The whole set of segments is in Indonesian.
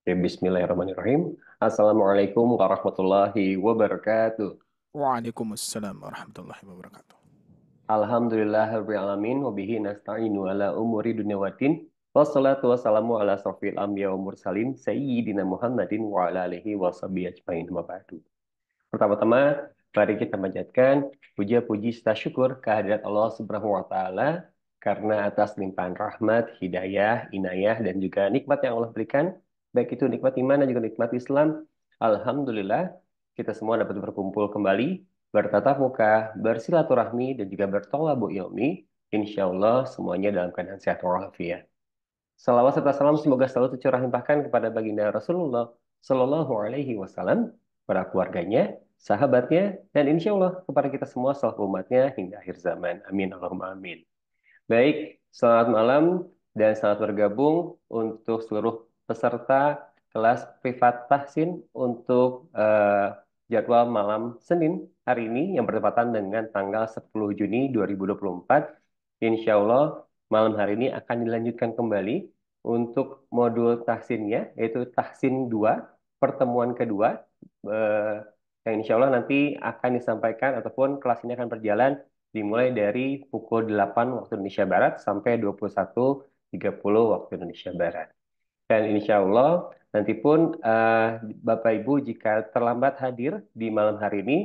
Oke, Bismillahirrahmanirrahim. Assalamualaikum warahmatullahi wabarakatuh. Waalaikumsalam warahmatullahi wabarakatuh. Alhamdulillahirabbil alamin wa bihi nasta'inu ala umuri dunya waddin. Wassalatu wassalamu ala asrofil anbiya wa mursalin sayyidina Muhammadin wa ala alihi wa sahbihi ajmain wa ba'du. Pertama-tama, mari kita panjatkan puja-puji serta syukur kehadirat Allah Subhanahu wa taala karena atas limpahan rahmat, hidayah, inayah dan juga nikmat yang Allah berikan, baik itu nikmat iman dan juga nikmat Islam. Alhamdulillah, kita semua dapat berkumpul kembali, bertatap muka, bersilaturahmi dan juga bertolabuk ilmi. Insya Allah semuanya dalam keadaan sehat walafiat. Salawat serta salam semoga selalu tercurah limpahkan kepada baginda Rasulullah Shallallahu Alaihi Wasallam, para keluarganya, sahabatnya, dan insya Allah kepada kita semua selaku umatnya hingga akhir zaman. Amin Allahumma amin. Baik, selamat malam dan selamat bergabung untuk seluruh peserta kelas privat tahsin untuk jadwal malam Senin hari ini yang bertepatan dengan tanggal 10 Juni 2024. Insya Allah malam hari ini akan dilanjutkan kembali untuk modul tahsinnya, yaitu tahsin 2 pertemuan kedua, yang insya Allah nanti akan disampaikan ataupun kelas ini akan berjalan dimulai dari pukul 8 waktu Indonesia Barat sampai 21.30 waktu Indonesia Barat. Dan insya Allah nanti pun Bapak Ibu jika terlambat hadir di malam hari ini,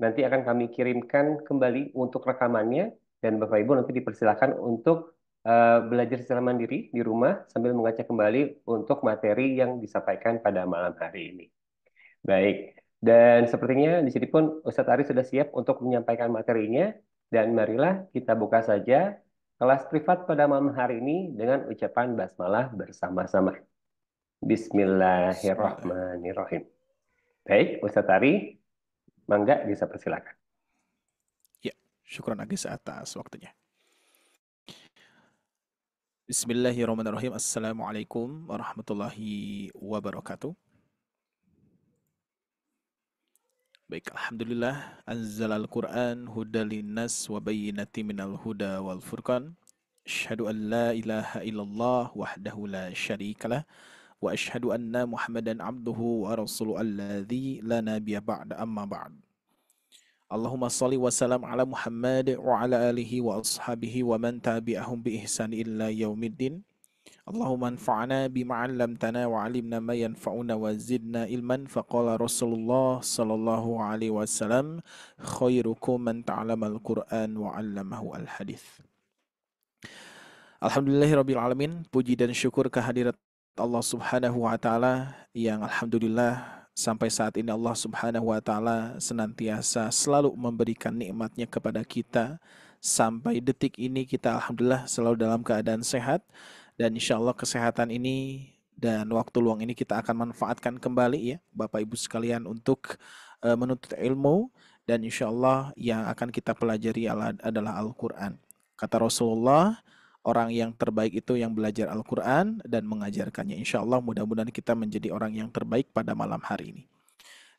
nanti akan kami kirimkan kembali untuk rekamannya dan Bapak Ibu nanti dipersilakan untuk belajar secara mandiri di rumah sambil mengaca kembali untuk materi yang disampaikan pada malam hari ini. Baik, dan sepertinya di sini pun Ustadz Ari sudah siap untuk menyampaikan materinya dan marilah kita buka saja kelas privat pada malam hari ini dengan ucapan basmalah bersama-sama. Bismillah. Bismillahirrahmanirrahim. Baik, Ustadz Ari, mangga bisa persilakan. Ya, syukran Agis atas waktunya. Bismillahirrahmanirrahim. Assalamualaikum warahmatullahi wabarakatuh. Baik, Alhamdulillah. Anzalal Quran huda linnas wa bayyinati minal huda wal furqan. Asyhadu an la ilaha illallah wahdahu la syarikalah. Wa asyhadu anna Muhammadan abduhu wa rasuluhu alladzi la nabiyya ba'da amma ba'd. Allahumma salli wa salam ala Muhammad wa ala alihi wa ashabihi wa man tabi'ahum bi ihsan illa yaumiddin. Allahumma anfa'na bima 'allamtana wa 'allimna ma yanfa'una wa zidna ilman. Faqala Rasulullah sallallahu alaihi wasallam, khairukum man ta'allama al-Qur'an wa 'allamahu al-hadits. Alhamdulillahirabbil alamin, puji dan syukur kehadirat Allah Subhanahu wa taala yang alhamdulillah sampai saat ini Allah Subhanahu wa taala senantiasa selalu memberikan nikmatnya kepada kita. Sampai detik ini kita alhamdulillah selalu dalam keadaan sehat, dan insya Allah kesehatan ini dan waktu luang ini kita akan manfaatkan kembali ya Bapak Ibu sekalian untuk menuntut ilmu, dan insya Allah yang akan kita pelajari adalah Al-Quran. Kata Rasulullah, orang yang terbaik itu yang belajar Al-Quran dan mengajarkannya. Insya Allah mudah-mudahan kita menjadi orang yang terbaik pada malam hari ini.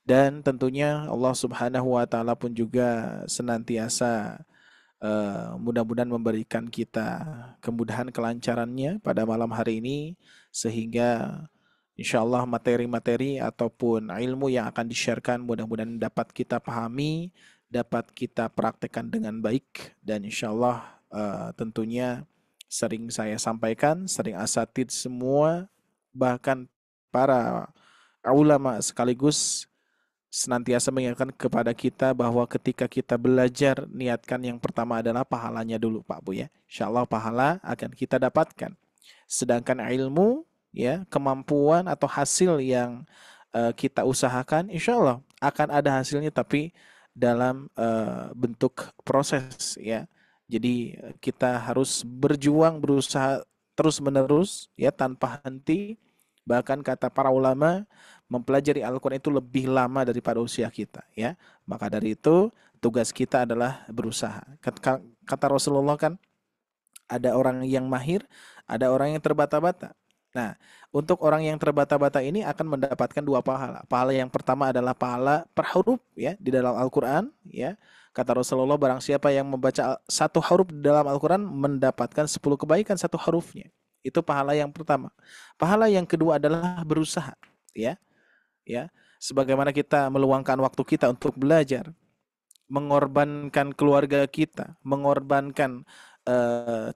Dan tentunya Allah Subhanahu wa taala pun juga senantiasa mudah-mudahan memberikan kita kemudahan kelancarannya pada malam hari ini, sehingga insya Allah materi-materi ataupun ilmu yang akan di-sharekan mudah-mudahan dapat kita pahami, dapat kita praktekkan dengan baik, dan insya Allah tentunya sering saya sampaikan, sering asatid semua, bahkan para ulama sekaligus senantiasa mengingatkan kepada kita bahwa ketika kita belajar, niatkan yang pertama adalah pahalanya dulu Pak Bu ya. Insya Allah pahala akan kita dapatkan. Sedangkan ilmu ya, kemampuan atau hasil yang kita usahakan, insya Allah akan ada hasilnya, tapi dalam bentuk proses ya. Jadi kita harus berjuang, berusaha terus menerus ya, tanpa henti. Bahkan kata para ulama, mempelajari Al-Quran itu lebih lama daripada usia kita ya. Maka dari itu tugas kita adalah berusaha. Kata Rasulullah kan, ada orang yang mahir, ada orang yang terbata-bata. Nah, untuk orang yang terbata-bata ini akan mendapatkan dua pahala. Pahala yang pertama adalah pahala per huruf ya di dalam Al-Quran ya. Kata Rasulullah, barang siapa yang membaca satu huruf di dalam Al-Quran mendapatkan 10 kebaikan satu hurufnya Itu pahala yang pertama. Pahala yang kedua adalah berusaha, ya. Ya. Sebagaimana kita meluangkan waktu kita untuk belajar, mengorbankan keluarga kita, mengorbankan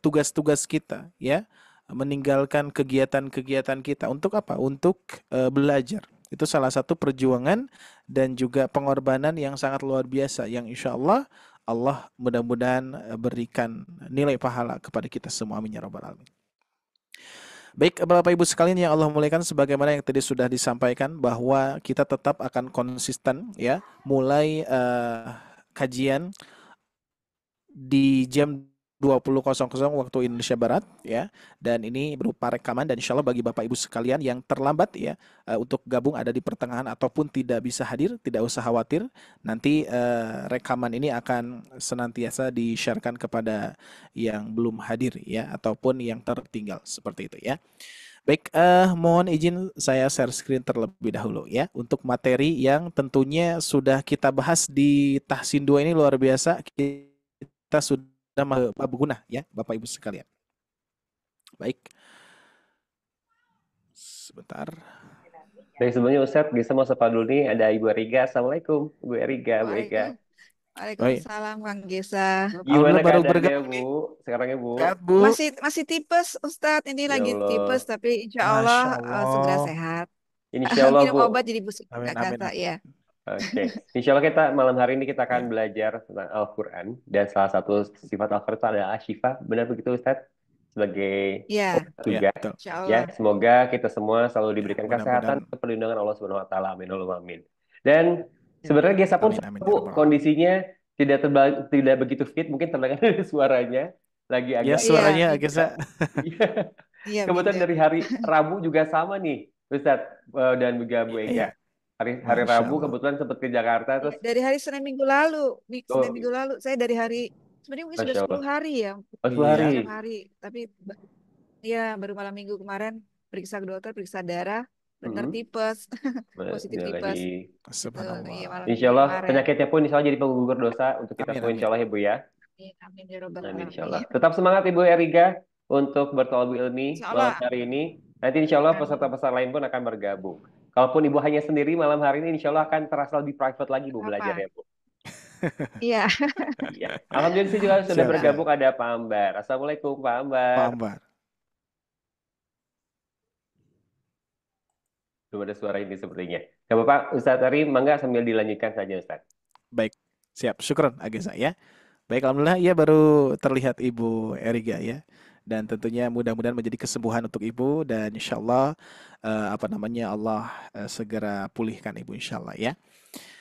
tugas-tugas kita, ya, meninggalkan kegiatan-kegiatan kita untuk apa? Untuk belajar. Itu salah satu perjuangan dan juga pengorbanan yang sangat luar biasa yang insya Allah Allah mudah-mudahan berikan nilai pahala kepada kita semua. Amin ya rabbal alamin. Baik, Bapak Ibu sekalian yang Allah muliakan, sebagaimana yang tadi sudah disampaikan bahwa kita tetap akan konsisten, ya, mulai kajian di jam 20.00 waktu Indonesia Barat, ya, dan ini berupa rekaman, dan insya Allah bagi Bapak Ibu sekalian yang terlambat, ya, untuk gabung ada di pertengahan ataupun tidak bisa hadir, tidak usah khawatir, nanti rekaman ini akan senantiasa di-sharekan kepada yang belum hadir, ya, ataupun yang tertinggal seperti itu, ya. Baik, mohon izin saya share screen terlebih dahulu, ya, untuk materi yang tentunya sudah kita bahas di Tahsin 2 ini luar biasa. Kita sudah berguna, ya, Bapak Ibu sekalian. Baik. Sebentar. Baik, sebelumnya Ustadz bisa mau sapa dulu nih, ada Ibu Eriga. Assalamualaikum, Bu Eriga, Bu Ega. Baik. Waalaikumsalam Kang Gesa. Gimana Alhamdulillah baru keadaannya, bergabung nih. Bu? Sekarang ya, Bu? Sehat, Bu. Masih tipes Ustadz, ini Ya lagi tipes Allah. tapi insya Masya Allah segera Allah. sehat. Insya Allah, Minum Bu. obat jadi busuk Amin, nggak amin, kata amin. ya. Oke. Insya Allah kita malam hari ini kita Ya, akan belajar tentang Al-Quran. Dan salah satu sifat Al-Quran itu adalah asyifa. Benar begitu, Ustadz? Sebagai Ya, obat ya, juga. betul. insya Ya, Allah. semoga kita semua selalu Ya, diberikan kesehatan mudah-mudahan. dan perlindungan Allah Subhanahu wa taala. Amin Allahumma amin. Dan Ya. sebenarnya Gesa pun Amin, amin ya Bu, rabbal alamin. kondisinya tidak begitu fit, mungkin terdengar dari suaranya lagi Ya, agak Iya, suaranya minder. agak Iya, kebetulan minder. dari hari Rabu juga sama nih, Ustadz dan juga Bu Iya, Ega. Hari Masya Rabu Allah. kebetulan sempat ke Jakarta Iya, terus dari hari Senin minggu lalu, Senin oh, minggu lalu saya dari hari sebenarnya mungkin sudah Masya Allah. 10 hari ya, Oh, 10 Iya, hari. 6 hari, tapi ya baru malam minggu kemarin periksa ke dokter, periksa darah, benar Hmm. tipes, positif tipes. Innalillahi. Itu iya subhanallah. malam Insya minggu Allah kemarin. penyakitnya pun insya Allah jadi penggugur dosa untuk kita Amin, semua amin. insya Allah ya Bu ya. Amin, amin ya robbal Amin insya Allah. alamin. Tetap semangat Ibu Eriga untuk bertolak ilmi Insya malam Allah. hari ini. Nanti insya Allah Amin. peserta-peserta lain pun akan bergabung. Kalaupun Ibu hanya sendiri malam hari ini insya Allah akan terasa lebih private lagi Bu belajar Apa? ya Bu. Iya. Iya. Alhamdulillah saya juga sudah Siap, siap. bergabung ada Pak Ambar. Assalamualaikum Pak Pak Ambar. Ambar. Belum ada suara ini sepertinya. Gak apa-apa, Ustadz Ari, mangga sambil dilanjutkan saja Ustadz. Baik, siap. Syukron Agesa, ya. Baik, alhamdulillah ya baru terlihat Ibu Eriga, ya. Dan tentunya mudah-mudahan menjadi kesembuhan untuk Ibu, dan insya Allah Allah segera pulihkan Ibu insya Allah, ya.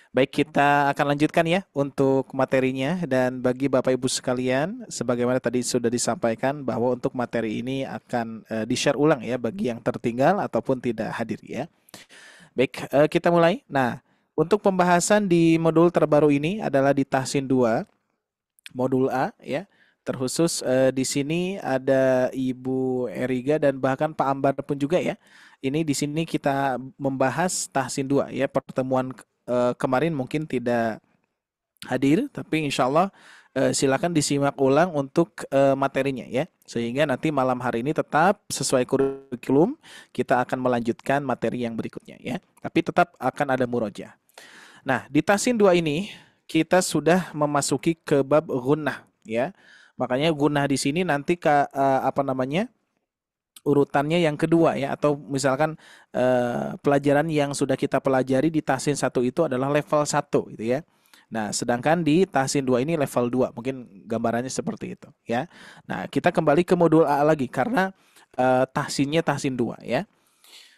Baik, kita akan lanjutkan ya untuk materinya, dan bagi Bapak Ibu sekalian, sebagaimana tadi sudah disampaikan bahwa untuk materi ini akan di-share ulang ya bagi yang tertinggal ataupun tidak hadir, ya. Baik, kita mulai. Nah, untuk pembahasan di modul terbaru ini adalah di Tahsin 2, modul A, ya. Terkhusus di sini ada Ibu Eriga dan bahkan Pak Ambar pun juga, ya. Ini di sini kita membahas Tahsin 2, ya. Pertemuan kemarin mungkin tidak hadir, tapi insya Allah silakan disimak ulang untuk materinya, ya, sehingga nanti malam hari ini tetap sesuai kurikulum kita akan melanjutkan materi yang berikutnya, ya, tapi tetap akan ada murojaah. Nah, di Tahsin 2 ini kita sudah memasuki ke bab gunnah, ya, makanya gunnah di sini nanti urutannya yang kedua, ya, atau misalkan pelajaran yang sudah kita pelajari di Tahsin 1 itu adalah level 1 gitu, ya. Nah, sedangkan di Tahsin 2 ini level 2, mungkin gambarannya seperti itu, ya. Nah, kita kembali ke modul A lagi karena tahsinnya Tahsin 2, ya.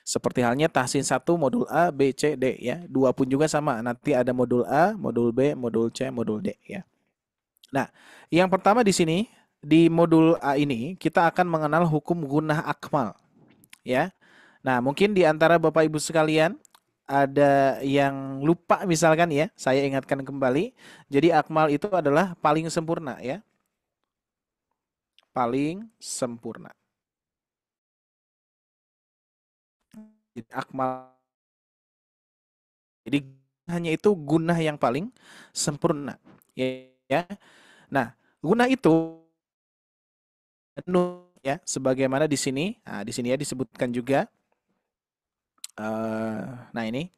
Seperti halnya Tahsin 1 modul A, B, C, D, ya. 2 pun juga sama, nanti ada modul A, modul B, modul C, modul D, ya. Nah, yang pertama di sini di modul A ini kita akan mengenal hukum gunnah akmal, ya. Nah, mungkin di antara Bapak Ibu sekalian ada yang lupa misalkan, ya, saya ingatkan kembali. Jadi akmal itu adalah paling sempurna, ya. Paling sempurna. Jadi akmal. Jadi hanya itu gunnah yang paling sempurna, ya. Nah, gunnah itu ya, sebagaimana di sini. Nah, di sini ya disebutkan juga. Nah ini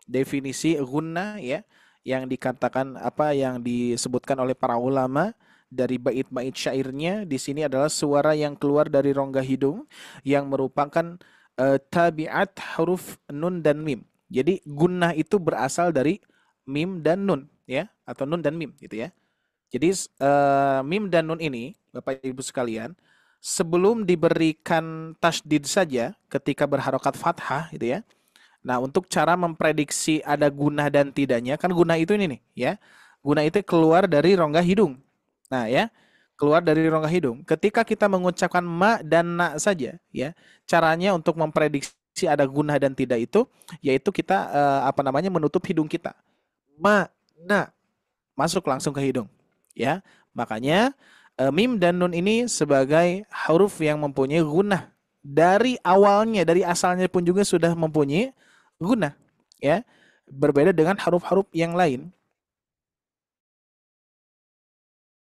definisi gunna ya, yang dikatakan apa yang disebutkan oleh para ulama dari bait-bait syairnya di sini adalah suara yang keluar dari rongga hidung yang merupakan tabiat huruf nun dan mim. Jadi gunnah itu berasal dari mim dan nun ya, atau nun dan mim gitu ya. Jadi mim dan nun ini Bapak Ibu sekalian, sebelum diberikan tasdid saja ketika berharokat fathah gitu ya. Nah, untuk cara memprediksi ada gunah dan tidaknya, kan gunah itu ini nih, ya. Gunah itu keluar dari rongga hidung. Nah, ya, keluar dari rongga hidung. Ketika kita mengucapkan ma dan na saja, ya, caranya untuk memprediksi ada gunah dan tidak itu, yaitu kita menutup hidung kita. Ma, na, masuk langsung ke hidung, ya. Makanya mim dan nun ini sebagai huruf yang mempunyai gunah dari awalnya, dari asalnya pun juga sudah mempunyai guna ya, berbeda dengan huruf-huruf yang lain.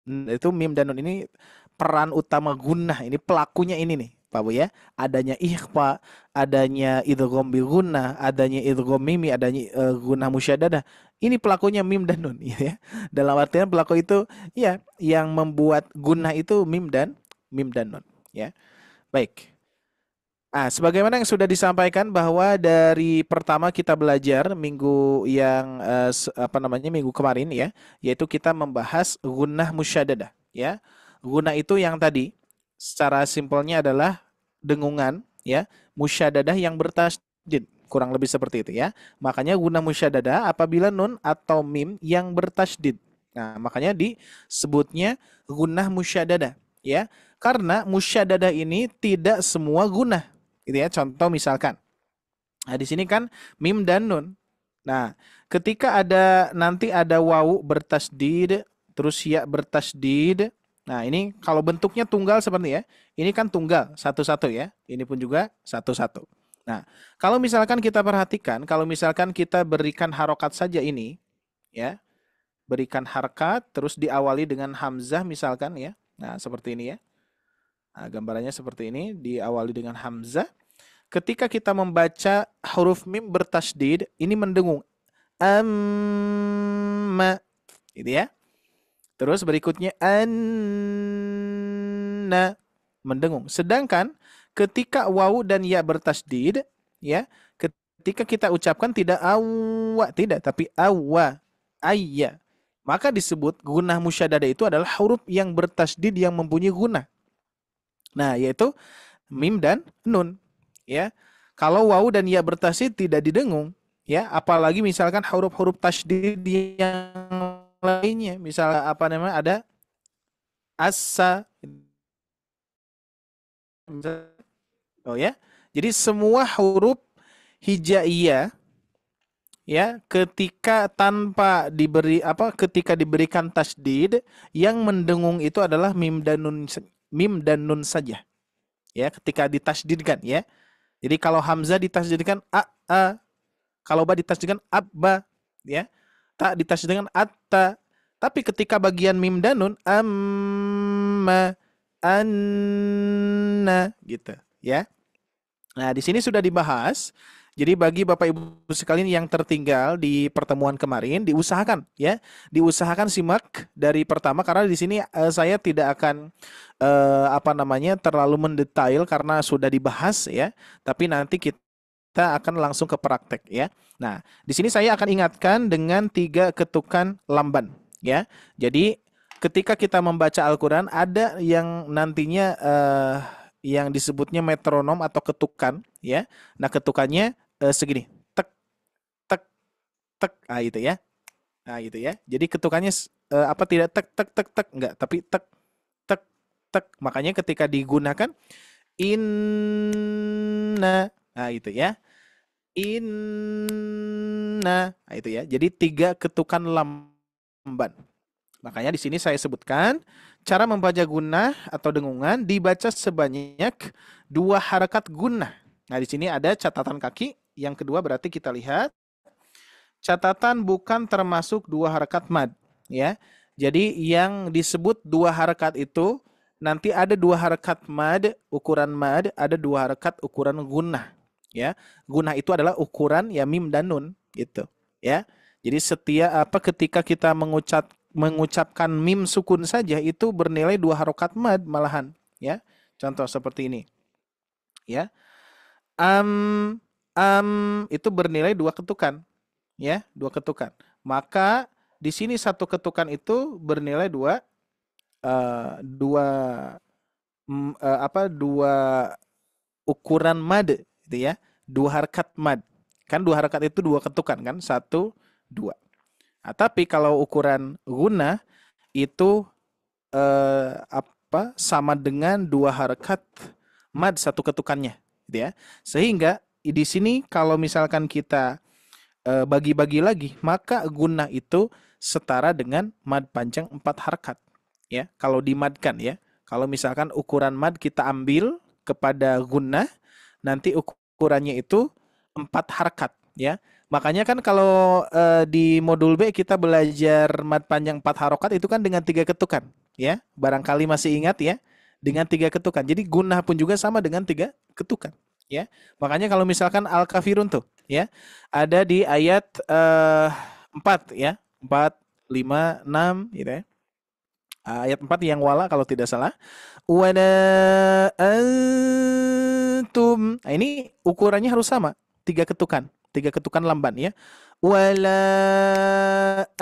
Itu mim dan nun ini peran utama gunah, ini pelakunya ini nih Pak Bu ya, adanya ikhfa, adanya idgham bi gunnah, adanya idgham mimi, adanya gunnah musyaddadah, ini pelakunya mim dan nun ya. Dalam artian pelaku itu ya yang membuat gunnah itu mim dan nun ya. Baik. Sebagaimana yang sudah disampaikan bahwa dari pertama kita belajar minggu yang minggu kemarin ya, yaitu kita membahas gunnah musyaddadah ya. Gunnah itu yang tadi secara simpelnya adalah dengungan ya, musyaddadah yang bertasydid, kurang lebih seperti itu ya. Makanya gunnah musyaddadah apabila nun atau mim yang bertasydid. Nah, makanya disebutnya gunnah musyaddadah ya. Karena musyaddadah ini tidak semua gunnah. Gitu ya, contoh misalkan. Nah, di sini kan mim dan nun. Nah, ketika nanti ada wawu bertasdid, terus ya bertasdid. Nah, ini kalau bentuknya tunggal seperti ya. Ini kan tunggal satu-satu ya. Ini pun juga satu-satu. Nah, kalau misalkan kita perhatikan, kalau misalkan kita berikan harokat saja ini, ya, berikan harkat, terus diawali dengan hamzah misalkan ya. Nah, seperti ini ya. Nah, gambarannya seperti ini, diawali dengan hamzah. Ketika kita membaca huruf mim bertasydid, ini mendengung. Amma, gitu ya. Terus berikutnya anna, mendengung. Sedangkan ketika wawu dan ya bertasydid, ya, ketika kita ucapkan tidak awwa, tidak, tapi awwa, ayya. Maka disebut gunnah musyaddadah itu adalah huruf yang bertasydid yang mempunyai gunnah. Nah, yaitu mim dan nun, ya. Kalau wawu dan ya bertasydid tidak didengung, ya, apalagi misalkan huruf-huruf tasydid yang lainnya, misalnya ada asa, oh ya. Jadi semua huruf hijaiyah ya, ketika diberikan tasydid, yang mendengung itu adalah mim dan nun saja. Ya, ketika ditasydidkan ya. Jadi kalau hamzah ditasydidkan a, kalau ba ditasydidkan abba ya. Ta ditasydidkan atta. Tapi ketika bagian mim dan nun amma, anna gitu ya. Nah, di sini sudah dibahas. Jadi bagi Bapak Ibu sekalian yang tertinggal di pertemuan kemarin, diusahakan ya, diusahakan simak dari pertama, karena di sini saya tidak akan terlalu mendetail karena sudah dibahas ya, tapi nanti kita akan langsung ke praktek ya. Nah, di sini saya akan ingatkan dengan 3 ketukan lamban ya. Jadi ketika kita membaca Al-Quran ada yang nantinya yang disebutnya metronom atau ketukan ya. Nah, ketukannya segini, tek tek tek, gitu ya. Nah, gitu ya. Jadi ketukannya tidak tek tek tek tek, enggak, tapi tek tek tek. Makanya ketika digunakan inna, itu ya. Inna, itu ya. Jadi 3 ketukan lamban. Makanya di sini saya sebutkan cara membaca gunnah atau dengungan dibaca sebanyak 2 harakat gunnah. Nah, di sini ada catatan kaki. Yang kedua berarti kita lihat catatan bukan termasuk 2 harakat mad ya. Jadi yang disebut 2 harakat itu nanti ada 2 harakat mad, ukuran mad, ada 2 harakat ukuran gunnah. Ya, gunnah itu adalah ukuran ya mim dan nun gitu. Ya, jadi ketika kita mengucapkan mim sukun saja itu bernilai 2 harokat mad malahan. Ya, contoh seperti ini. Ya, itu bernilai 2 ketukan. Ya, 2 ketukan. Maka di sini 1 ketukan itu bernilai 2 ukuran mad gitu ya. 2 harakat mad. Kan 2 harakat itu 2 ketukan kan? 1, 2. Nah, tapi kalau ukuran gunnah itu sama dengan 2 harakat mad 1 ketukannya gitu ya. Sehingga di sini kalau misalkan kita bagi-bagi lagi, maka gunnah itu setara dengan mad panjang 4 harakat. Ya, kalau dimadkan ya. Kalau misalkan ukuran mad kita ambil kepada gunnah, nanti ukurannya itu 4 harakat ya. Makanya kan kalau di modul B kita belajar mad panjang 4 harokat itu kan dengan 3 ketukan ya. Barangkali masih ingat ya, dengan 3 ketukan. Jadi gunnah pun juga sama dengan 3 ketukan ya. Makanya kalau misalkan al-kafirun tuh ya, ada di ayat 4 ya. 4, 5, 6 gitu ya. Ayat 4 yang wala kalau tidak salah. Wala antum. Nah, ini ukurannya harus sama. 3 ketukan. 3 ketukan lamban ya. Wala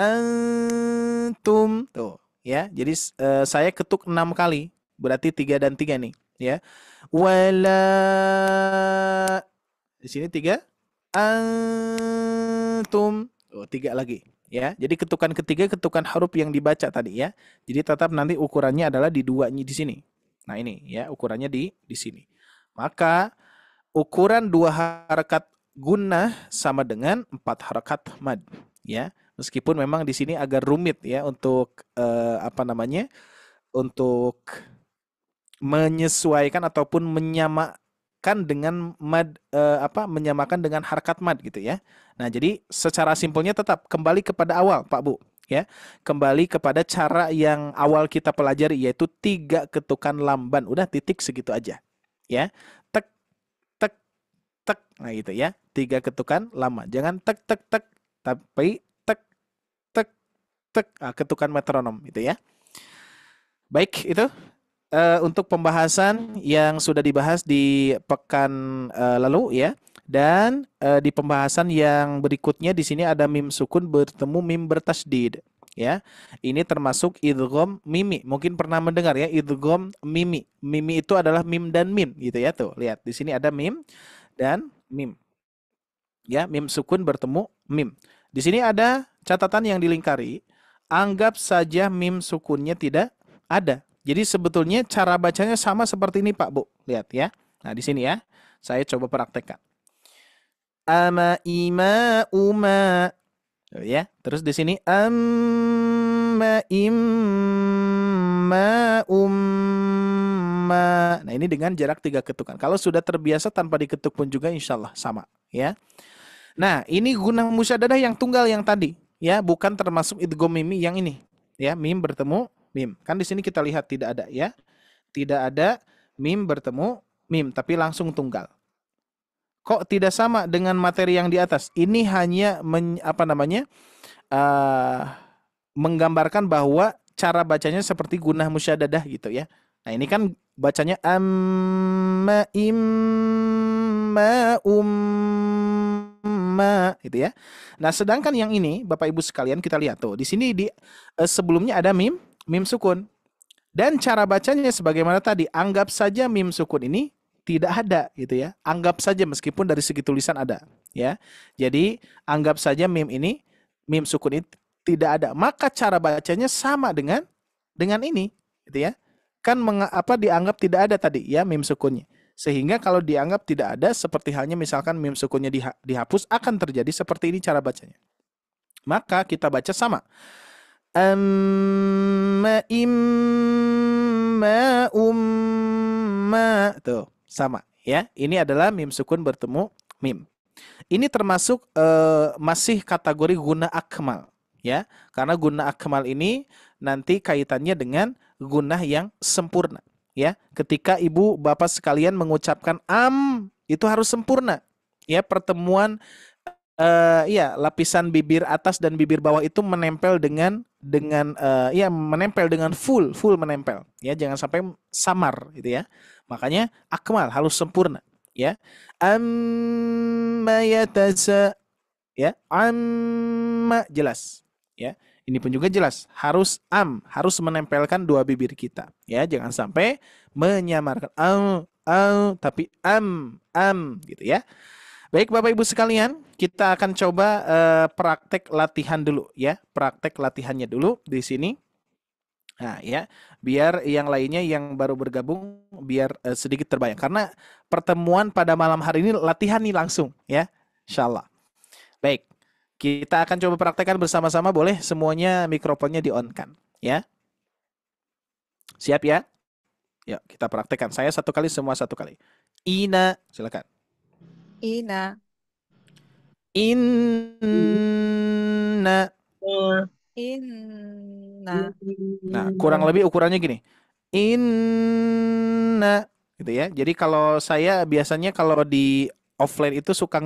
antum. Tuh ya. Jadi saya ketuk 6 kali. Berarti 3 dan 3 nih ya. Wala. Di sini 3. Antum. Tuh 3 lagi. Ya, jadi ketukan ketiga ketukan huruf yang dibaca tadi ya. Jadi tetap nanti ukurannya adalah di 2 di sini. Nah ini ya ukurannya di sini. Maka ukuran 2 harakat gunnah sama dengan 4 harakat mad ya. Meskipun memang di sini agak rumit ya untuk untuk menyesuaikan ataupun menyamakan dengan mad menyamakan dengan harakat mad gitu ya. Nah, jadi secara simpelnya tetap kembali kepada awal, Pak Bu, ya. Kembali kepada cara yang awal kita pelajari yaitu 3 ketukan lamban. Udah titik segitu aja. Ya. Tek tek tek. Nah, gitu ya. 3 ketukan lama. Jangan tek tek tek, tapi tek tek tek. Ketukan metronom gitu ya. Baik, itu untuk pembahasan yang sudah dibahas di pekan lalu ya. Dan di pembahasan yang berikutnya di sini ada mim sukun bertemu mim bertasdid ya. Ini termasuk idgham mimi. Mungkin pernah mendengar ya idgham mimi. Mimi itu adalah mim dan mim gitu ya tuh. Lihat di sini ada mim dan mim. Ya, mim sukun bertemu mim. Di sini ada catatan yang dilingkari. Anggap saja mim sukunnya tidak ada. Jadi sebetulnya cara bacanya sama seperti ini Pak Bu. Lihat ya. Nah, di sini ya. Saya coba praktekkan. Ama ima uma. Ya, terus di sini amma imma umma. Nah, ini dengan jarak 3 ketukan. Kalau sudah terbiasa tanpa diketuk pun juga insyaallah sama, ya. Nah, ini gunnah musyaddadah yang tunggal yang tadi, ya, bukan termasuk idgham mimi yang ini, ya, mim bertemu mim. Kan di sini kita lihat tidak ada ya. Tidak ada mim bertemu mim, tapi langsung tunggal. Kok tidak sama dengan materi yang di atas? Ini hanya menggambarkan bahwa cara bacanya seperti gunnah musyaddadah gitu ya. Nah, ini kan bacanya amma imma umma gitu ya. Nah, sedangkan yang ini Bapak Ibu sekalian kita lihat tuh. Di sini sebelumnya ada mim sukun. Dan cara bacanya sebagaimana tadi, anggap saja mim sukun ini tidak ada gitu ya. Anggap saja meskipun dari segi tulisan ada ya. Jadi anggap saja mim sukun ini tidak ada. Maka cara bacanya sama dengan ini gitu ya. Kan dianggap tidak ada tadi ya mim sukunnya. Sehingga kalau dianggap tidak ada seperti halnya misalkan mim sukunnya dihapus akan terjadi seperti ini cara bacanya. Maka kita baca sama. Amma imma umma. Tuh, sama ya. Ini adalah mim sukun bertemu mim. Ini termasuk masih kategori gunnah akmal ya. Karena gunnah akmal ini nanti kaitannya dengan gunnah yang sempurna. Ya, ketika ibu bapak sekalian mengucapkan itu harus sempurna. Ya, pertemuan ya lapisan bibir atas dan bibir bawah itu menempel ya menempel dengan full menempel. Ya, jangan sampai samar gitu ya. Makanya akmal harus sempurna. Ya, amma yatasa, ya, amma jelas. Ya, ini pun juga jelas harus harus menempelkan dua bibir kita. Ya, jangan sampai menyamarkan tapi gitu ya. Baik Bapak Ibu sekalian, kita akan coba praktek latihan dulu ya. Praktek latihannya dulu di sini. Nah, ya, biar yang lainnya yang baru bergabung biar sedikit terbayang karena pertemuan pada malam hari ini latihan nih langsung ya. Insyaallah. Baik. Kita akan coba praktekkan bersama-sama, boleh semuanya mikrofonnya di-on-kan ya. Siap ya? Yuk, kita praktekkan. Saya satu kali, semua satu kali. Ina, silakan. Ina. Inna. Inna. Nah, kurang lebih ukurannya gini. Inna, gitu ya. Jadi kalau saya biasanya kalau di offline itu suka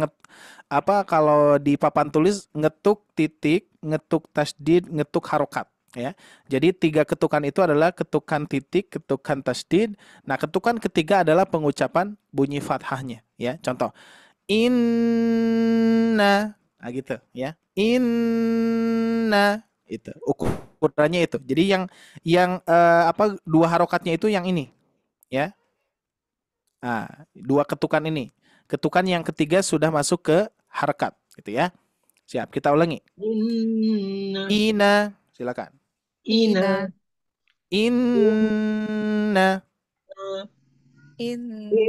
kalau di papan tulis ngetuk titik, ngetuk tasdid, ngetuk harokat ya. Jadi 3 ketukan itu adalah ketukan titik, ketukan tasdid. Nah, ketukan ketiga adalah pengucapan bunyi fathahnya ya. Contoh, inna, nah gitu ya. Inna, itu ukurannya itu. Jadi yang dua harokatnya itu yang ini ya. Nah, 2 ketukan ini. Ketukan yang ketiga sudah masuk ke harokat gitu ya. Siap, kita ulangi. Ina, silakan. Ina. Inna. Inna.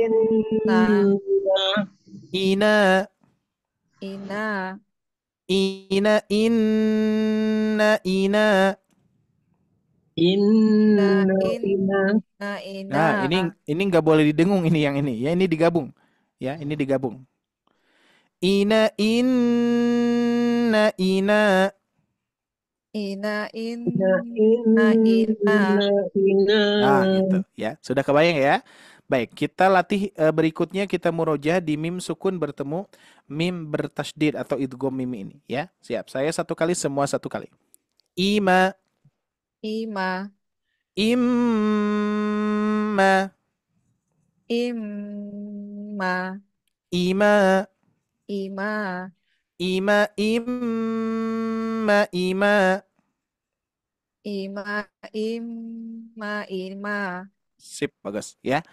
Ina. Ina. Ina. Inna. Ina. Inna. Nah, ini nggak boleh didengung ini yang ini. Ya, ini digabung. Ya, ini digabung. Ina. Ina. Ina. Ina. Nah, itu ya. Sudah kebayang ya? Baik, kita latih berikutnya kita murojaah di mim sukun bertemu mim bertasdid atau idgham mim ini ya. Siap. Saya satu kali, semua satu kali. Ima. Ima. Imma. Imma. Ima. Ima. Ima. Imma. Ima. Ima. Ima. Sip, bagus ya.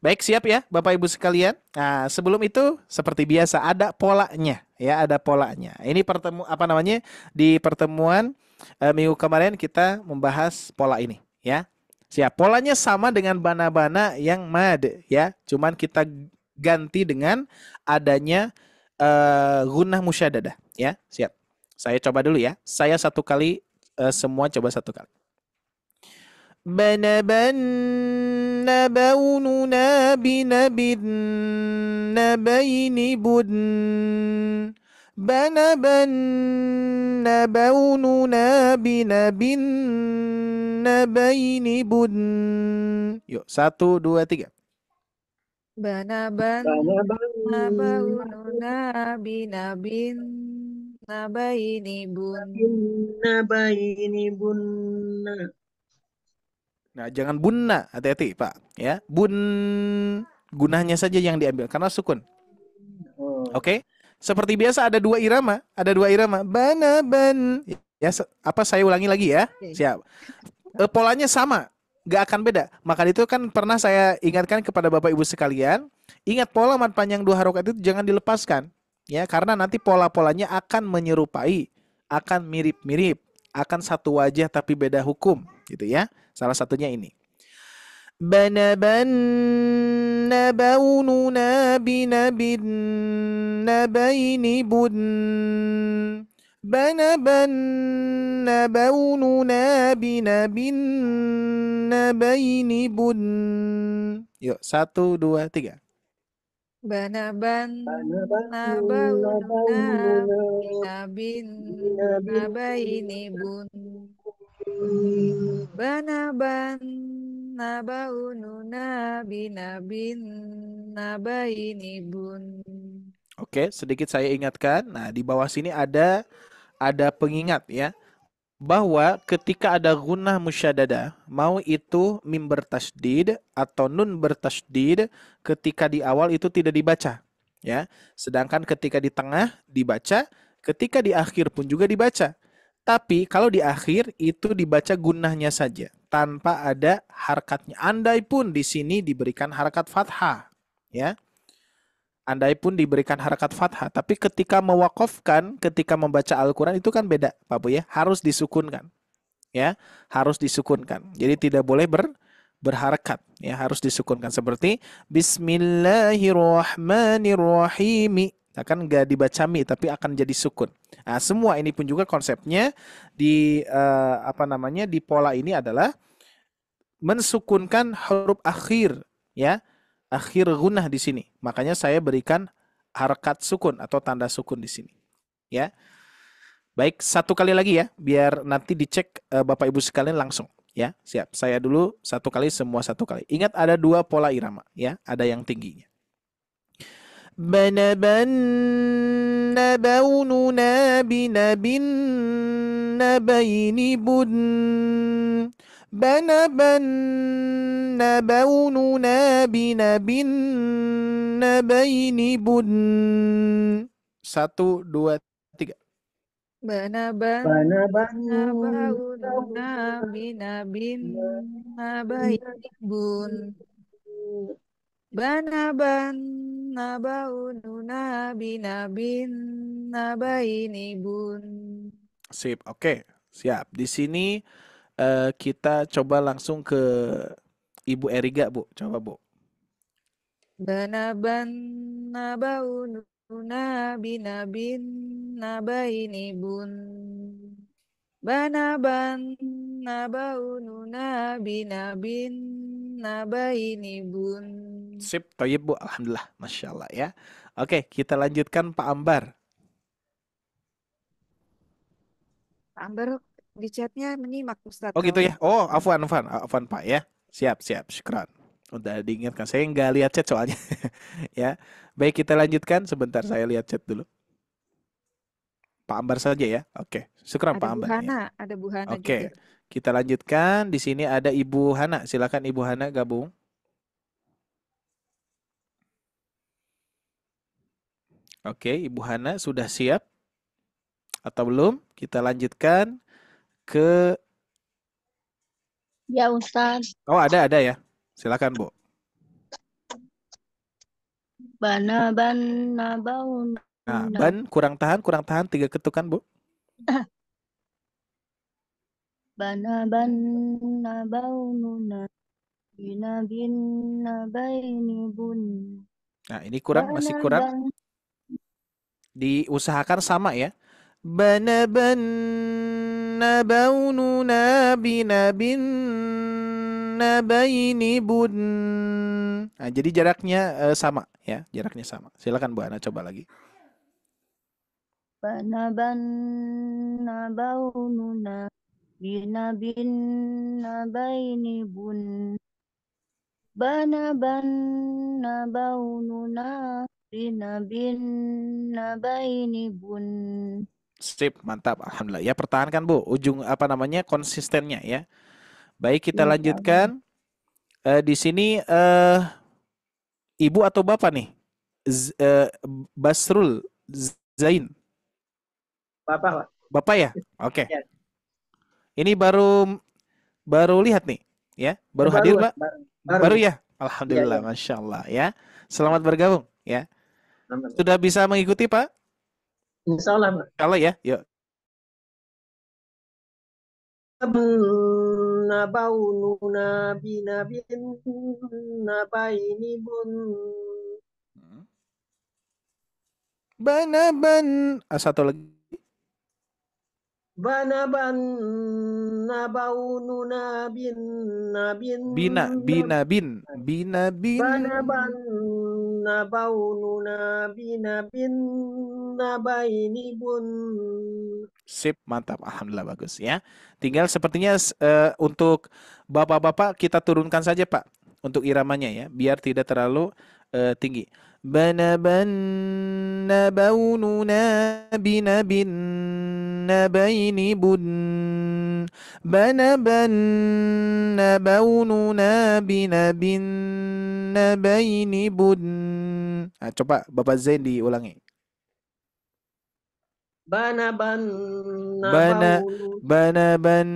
Baik, siap ya Bapak Ibu sekalian. Nah, sebelum itu seperti biasa ada polanya ya, ada polanya. Ini di pertemuan minggu kemarin kita membahas pola ini ya. Siap. Polanya sama dengan bana-bana yang mad ya. Cuman kita ganti dengan adanya gunnah musyaddadah ya. Siap. Saya coba dulu ya. Saya satu kali, semua coba satu kali. Banabannabawununa binabin nabayni bun. Banabannabawununa binabin nabayni bun. Yuk, 1, 2, 3. Banabannabawununa binabin nabayni bun. Nah, jangan bunna, hati-hati Pak ya. Bun, gunahnya saja yang diambil karena sukun. Oke. Seperti biasa ada dua irama. Banaban. Ya, saya ulangi lagi ya. Siap. Polanya sama, nggak akan beda. Maka itu kan pernah saya ingatkan kepada Bapak Ibu sekalian, ingat pola mad panjang 2 harokat itu jangan dilepaskan. Ya, karena nanti pola-polanya akan menyerupai, akan mirip-mirip, akan satu wajah tapi beda hukum, gitu ya. Salah satunya ini. Banabannabawununa binabin nabayni bun. Banabannabawununa binabin nabayni bun. Yuk, 1, 2, 3. Banabannabawununa binabin nabayni bun. Banaban nabaununa binabin nabainibun. Oke, sedikit saya ingatkan. Nah, di bawah sini ada pengingat ya, bahwa ketika ada gunnah musyaddadah, mau itu mim bertasydid atau nun bertasydid, ketika di awal itu tidak dibaca, ya. Sedangkan ketika di tengah dibaca, ketika di akhir pun juga dibaca. Tapi kalau di akhir itu dibaca gunnahnya saja tanpa ada harakatnya. Andai pun di sini diberikan harakat fathah, ya. Andai pun diberikan harakat fathah, tapi ketika mewakafkan, ketika membaca Al-Quran itu kan beda, Pak Bu ya, harus disukunkan, ya, harus disukunkan. Jadi tidak boleh berharakat, ya, harus disukunkan seperti Bismillahirrahmanirrahim. Nah, kan nggak dibaca mi, tapi akan jadi sukun. Nah, semua ini pun juga konsepnya di di pola ini adalah mensukunkan huruf akhir, ya, akhir gunnah di sini. Makanya saya berikan harakat sukun atau tanda sukun di sini. Ya. Baik, satu kali lagi ya, biar nanti dicek Bapak Ibu sekalian langsung. Ya, siap. Saya dulu satu kali, semua satu kali. Ingat ada dua pola irama, ya, ada yang tingginya. Banaban nabaununa binabin nabainibun. Banaban nabaununa binabin nabainibun. Satu, dua, tiga. Banaban Banaban nabaununa binabin nabainibun. Banaban nabaununa binabin nabainibun. Sip, oke, siap. Di sini kita coba langsung ke Ibu Eriga, Bu. Coba, Bu. Banaban nabaununa binabin nabainibun. Banaban nabaununa binabin nabainibun. Sip, toyib, Bu. Alhamdulillah, Masya Allah ya. Oke, kita lanjutkan Pak Ambar. Pak Ambar di chatnya menyimak Ustadz Oh gitu kawan. ya. Oh, afwan Pak ya. Siap, syukran. Udah diingatkan. Saya nggak lihat chat soalnya. Ya. Baik, kita lanjutkan. Sebentar saya lihat chat dulu. Pak Ambar saja ya. Oke. Syukran Ada Pak Bu Ambar ya. Hana, ada Bu Hana juga. Oke. Kita lanjutkan. Di sini ada Ibu Hana. Silakan Ibu Hana gabung. Oke, Ibu Hana sudah siap atau belum? Kita lanjutkan ke Ya Ustaz, Oh, ada ya. Silakan, Bu. bana baun Nah, ban kurang tahan 3 ketukan, Bu. bana baununa binabin nabainibun. Nah, ini kurang, masih kurang. Bana Diusahakan sama ya. Banaban nabaununa binabin nabainibun. Nah, jadi jaraknya sama ya, jaraknya sama. Silakan Bu Ana coba lagi. bana baununa binabin nabainibun. Bana baununa binabin nabainibun. Sip, mantap. Alhamdulillah. Ya, pertahankan Bu, ujung konsistennya ya. Baik, kita lanjutkan. Di sini Ibu atau Bapak nih? Basrul Zain. Bapak. Bapak ya? Oke. Ya. Ini baru lihat nih, ya? Baru hadir, Pak? Baru ya? Alhamdulillah, ya. Masya Allah ya. Selamat bergabung ya. Sudah bisa mengikuti, Pak? Insya Allah, Pak. Kalau ya, yuk. Nabaununa binabin nabainibun. Banaban. Satu lagi. Banaban nabaununa binabin. Binabin. Banaban nabaununa binabin nabaini bun. Sip, mantap. Alhamdulillah bagus ya. Tinggal sepertinya untuk bapak-bapak kita turunkan saja Pak untuk iramanya ya, biar tidak terlalu tinggi. Banaban nabaununa binabin nabaini bun. Banaban nabaununa binabin nabaini bun. Nah, coba Bapak Zain diulangi. Banaban Bana nabaunu banaban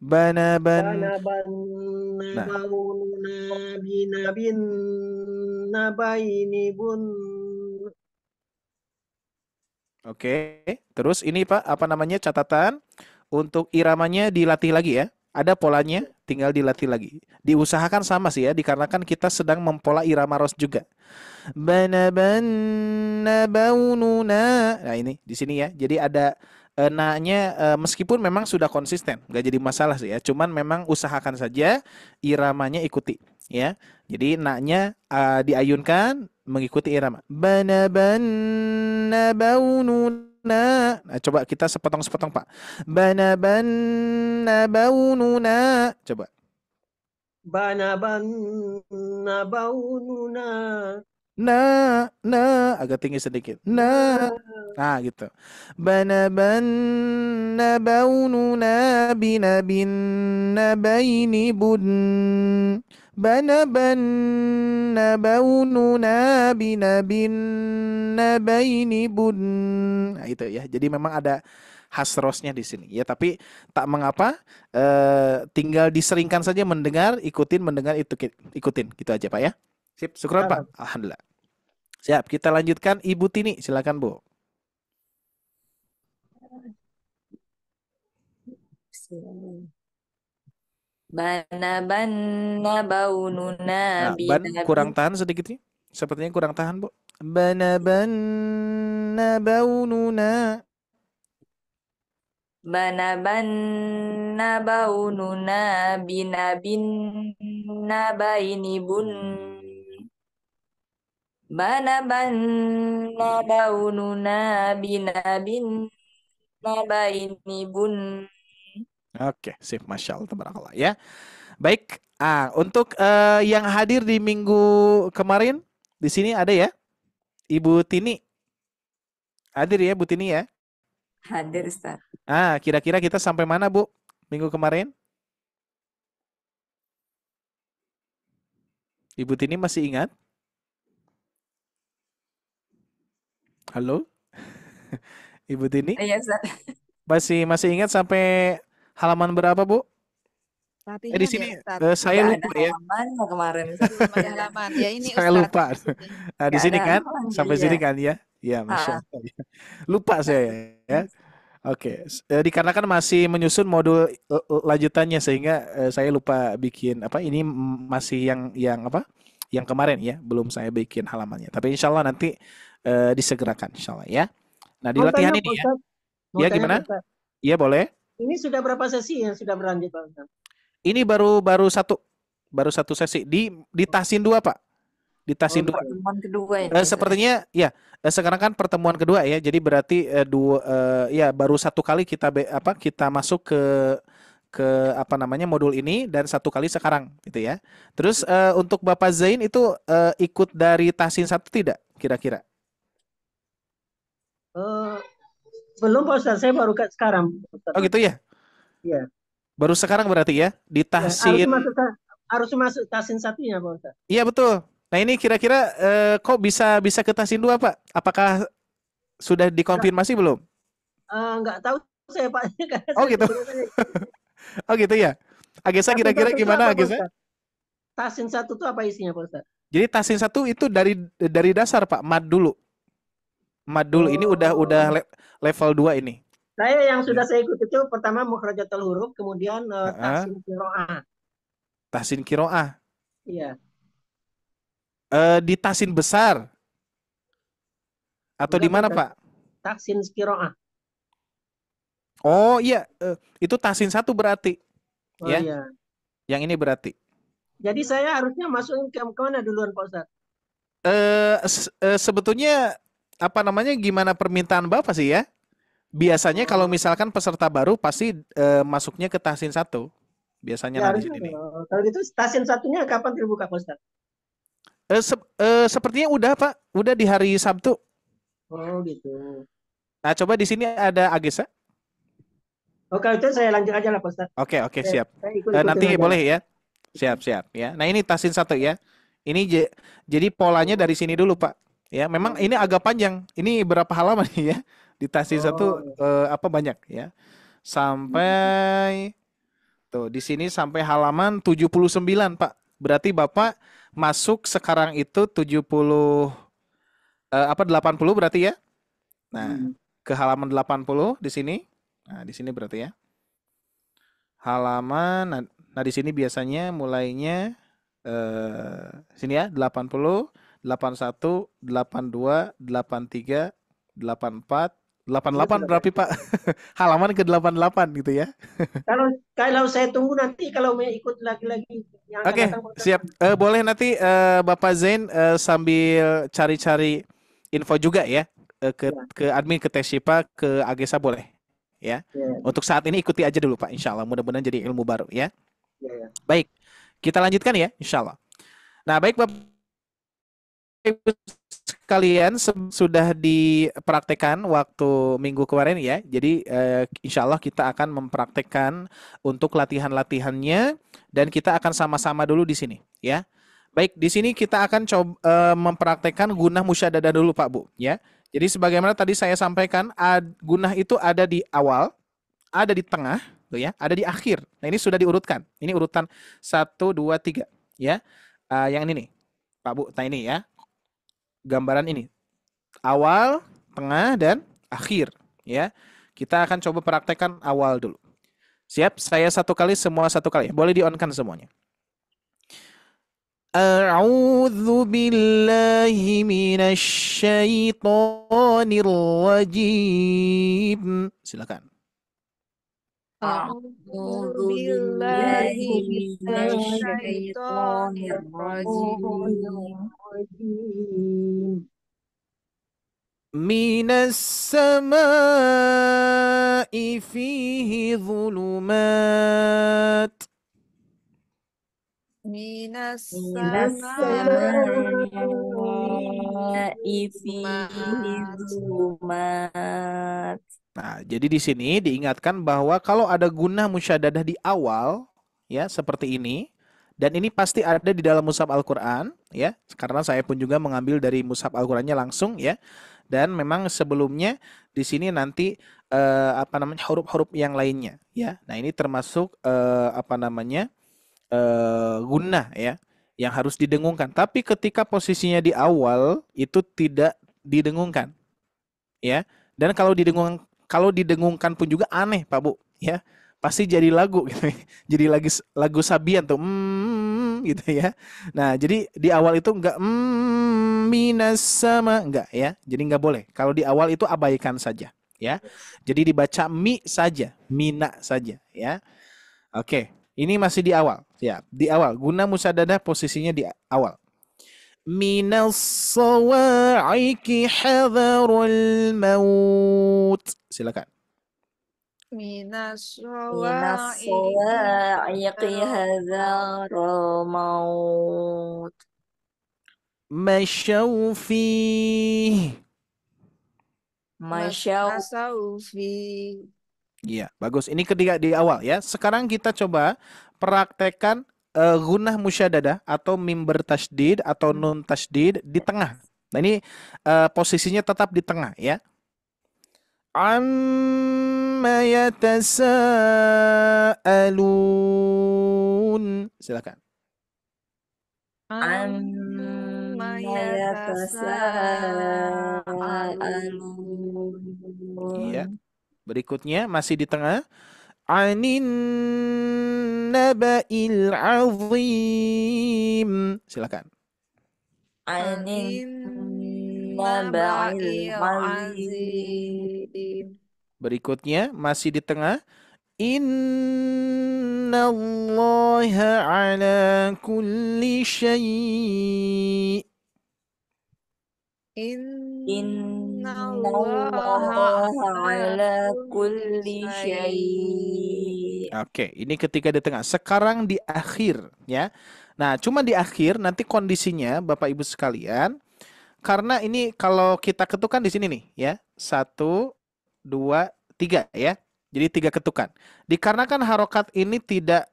banaban. banaban Nah, nabaununa binabin nabaini bun. oke. Terus ini Pak, apa namanya catatan untuk iramanya dilatih lagi ya. Ada polanya, tinggal dilatih lagi. Diusahakan sama sih ya, dikarenakan kita sedang mempola irama ros juga. Banaban nabaununa. Nah, ini di sini ya. Jadi ada na-nya meskipun memang sudah konsisten, nggak jadi masalah sih ya. Cuman memang usahakan saja iramanya ikuti ya. Jadi na-nya diayunkan mengikuti irama. Banaban nabaununa. Nah, coba kita sepotong-sepotong Pak. Banaban nabaununa. Coba. Banaban nabaununa Agak tinggi sedikit. Nah, gitu. Banaban nabaununa binabin nabaini bun. Banaban nabaununa binabin nabaini bun. Nah, itu ya. Jadi memang ada hasrosnya di sini ya, tapi tak mengapa, tinggal diseringkan saja mendengar, mendengar ikutin gitu aja Pak ya. Sip, syukur Pak. Alhamdulillah. Siap, kita lanjutkan Ibu Tini, silakan Bu. Banaban nabaununa Ban kurang binabin tahan sedikit nih. Sepertinya kurang tahan, Bu. Banaban nabaununa. Banaban nabaununa binabin nabaini bun. Banaban nabaununa binabin nabaini bun. Oke, sip, Masya Allah, tabarakallah ya. Baik, untuk yang hadir di minggu kemarin, di sini ada ya, Ibu Tini. Hadir ya, Bu Tini ya. Hadir Ustaz. Kira-kira kita sampai mana Bu, minggu kemarin? Ibu Tini masih ingat? Halo? Ibu Tini? Iya Ustaz. Masih ingat sampai halaman berapa, Bu? Latihan Di ya sini Ustaz. saya Nggak lupa ada ya. halamannya kemarin. Belum ada halaman. Ya ini Saya Ustaz. lupa. Nah, di Nggak sini ada kan, halamannya, sampai iya. sini kan ya. Ya, Masya Ah, Allah. Lupa saya ya. Oke, dikarenakan masih menyusun modul lanjutannya sehingga saya lupa bikin apa ini, masih yang apa? Yang kemarin ya, belum saya bikin halamannya. Tapi insya Allah nanti disegerakan insya Allah ya. Nah, di Mau latihan tanya ini Pak ya. Ustadz, mau Ya tanya gimana? Pak Ustadz. Iya boleh. Ini sudah berapa sesi yang sudah berlanjut Pak Ustadz? Ini baru satu sesi di Tahsin 2, Pak. Di Tahsin 2. pertemuan kedua ini Ustaz. Sepertinya ya, sekarang kan pertemuan kedua ya. Jadi berarti ya baru satu kali kita masuk ke apa namanya modul ini, dan satu kali sekarang gitu ya. Terus untuk Bapak Zain itu ikut dari Tahsin 1 tidak kira-kira? Belum Pak Ustadz, saya baru sekarang Pak Ustadz. Oh gitu ya. Iya. Baru sekarang berarti ya di Ya, Tahsin. harus masuk Tahsin 1-nya Pak Ustadz. Iya betul. Nah ini kira-kira kok bisa ke Tahsin 2 Pak? Apakah sudah dikonfirmasi belum? Nggak tahu saya Pak. Karena Oh saya gitu. sebenarnya Oh gitu ya. Agesa Tahsin kira-kira 1 itu gimana apa, Pak Agesa? Ustadz? Tahsin 1 itu apa isinya Pak Ustadz? Jadi Tahsin 1 itu dari dasar Pak, mad dulu. Ini udah level 2 ini. Saya yang sudah saya ikut itu pertama mukhrajatul huruf, kemudian tahsin qiraah. Tahsin Qiraah. Iya. Di Tahsin besar atau di mana Pak? Tahsin qiraah. Oh iya, itu Tahsin 1 berarti. Oh Ya. iya. Yang ini berarti. Jadi saya harusnya masukin ke mana duluan Pak Ustadz? Sebetulnya apa namanya gimana permintaan Bapak sih ya? Biasanya kalau misalkan peserta baru pasti masuknya ke tahsin 1. Biasanya Ya nah di harusnya sini nih. kalau gitu stasiun satunya kapan terbuka Pak Ustadz? Sepertinya udah Pak, udah di hari Sabtu. Oh gitu. Nah, coba di sini ada Agesa. Oh kalau itu saya lanjut aja lah Pak Ustadz. Oke, siap. Saya ikut-ikutin Nanti aja boleh lah. ya. Siap ya. Nah, ini tahsin 1 ya. Ini jadi polanya dari sini dulu, Pak. Ya, memang ini agak panjang. Ini berapa halaman nih ya? Di tahsin 1 Oh, apa banyak ya. Sampai tuh di sini sampai halaman 79, Pak. Berarti Bapak masuk sekarang itu 80 berarti ya. Nah, ke halaman 80 di sini. Nah, di sini berarti ya. Halaman nah di sini biasanya mulainya sini ya 80, 81, 82, 83, 84, 88 berarti Pak. Halaman ke 88 gitu ya. kalau saya tunggu nanti kalau mau ikut lagi-lagi yang akan Oke, datang Pak Ustadz. siap. Boleh nanti Bapak Zain sambil cari-cari info juga ya ke admin, ke Teshipa, ke Agesa boleh ya. Ya, Untuk saat ini ikuti aja dulu Pak, insya Allah. Mudah-mudahan jadi ilmu baru ya. ya. Baik, kita lanjutkan ya, insya Allah. Nah, baik Bapak Ibu sekalian sudah dipraktekkan waktu minggu kemarin ya. Jadi insya Allah kita akan mempraktekkan untuk latihan-latihannya dan kita akan sama-sama dulu di sini ya. Baik, di sini kita akan coba mempraktekkan gunah musyaddadah dulu Pak Bu ya. Jadi sebagaimana tadi saya sampaikan, gunah itu ada di awal, ada di tengah, tuh ya, ada di akhir. Nah, ini sudah diurutkan. Ini urutan 1 2 3 ya. Yang ini nih. Pak Bu, nah ini ya. Gambaran ini. Awal, tengah dan akhir ya. Kita akan coba praktekkan awal dulu. Siap? Saya satu kali, semua satu kali. Boleh di-on-kan semuanya. A'udzu billahi minasy syaithanir rajim. Silakan. A'udzu billahi minasyaitonir rajim. Minas sama'i fihi dhulumat. Minas sama'i fihi dhulumat. Nah, jadi di sini diingatkan bahwa kalau ada gunah musyaddadah di awal, ya seperti ini, dan ini pasti ada di dalam mushaf Al-Quran, ya, karena saya pun juga mengambil dari mushaf Al-Qurannya langsung, ya, dan memang sebelumnya di sini nanti huruf-huruf yang lainnya, ya. Nah, ini termasuk gunah, ya, yang harus didengungkan. Tapi ketika posisinya di awal itu tidak didengungkan, ya. Dan kalau didengungkan pun juga aneh Pak Bu ya, pasti jadi lagu gitu. Jadi lagu Sabian tuh gitu ya. Nah, jadi di awal itu enggak minas sama enggak ya. Jadi enggak boleh. Kalau di awal itu abaikan saja ya. Jadi dibaca mi saja, mina saja ya. Oke, ini masih di awal ya. Di awal guna musyaddadah posisinya di awal. Minas sawa'iqi hadharul maut. Silakan. Minas sawa'iqi hadharul maut. Masyaw fih. Masyaw fih. Iya, bagus. Ini ketiga di awal ya. Sekarang kita coba praktekkan gunah musyaddadah atau mim bertasydid atau nun tasydid di tengah. Nah, ini posisinya tetap di tengah ya. Amma yatasaalun. Silakan. Amma yatasaalun. Iya. Berikutnya masih di tengah. Anin naba'il azim. Silakan. Anin naba'il azim. Berikutnya masih di tengah. Innallaha ala kulli syai'. Innallaha Innallaha ala ala kulli kulli syai'. syai'. Oke, ini ketika di tengah. Sekarang di akhir, ya. Nah, cuma di akhir nanti kondisinya Bapak Ibu sekalian, karena ini kalau kita ketukan di sini nih, ya. 1, 2, 3 ya. Jadi 3 ketukan. Dikarenakan harokat ini tidak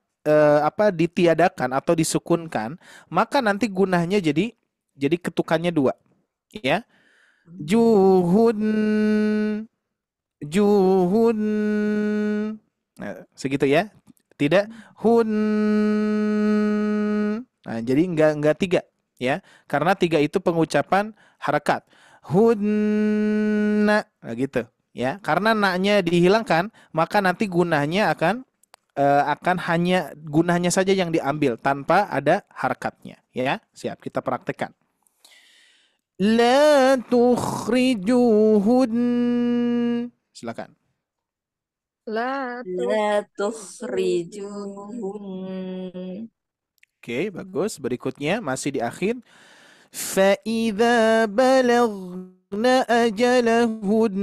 ditiadakan atau disukunkan, maka nanti gunahnya jadi ketukannya 2, ya. Juhun, juhun. Nah, segitu ya. Tidak hun. Nah, jadi enggak 3 ya. Karena 3 itu pengucapan harakat. Hunna. Nah, gitu ya. Karena na-nya dihilangkan, maka nanti gunahnya akan hanya gunahnya saja yang diambil tanpa ada harakatnya ya. Siap, kita praktekkan. La tukhrijuhun. Silakan. La La tukhrijuhun. tukhrijuhun. Oke, bagus. Berikutnya masih di akhir. فَإِذَا بَلَغْنَ أَجَلَهُنَّ.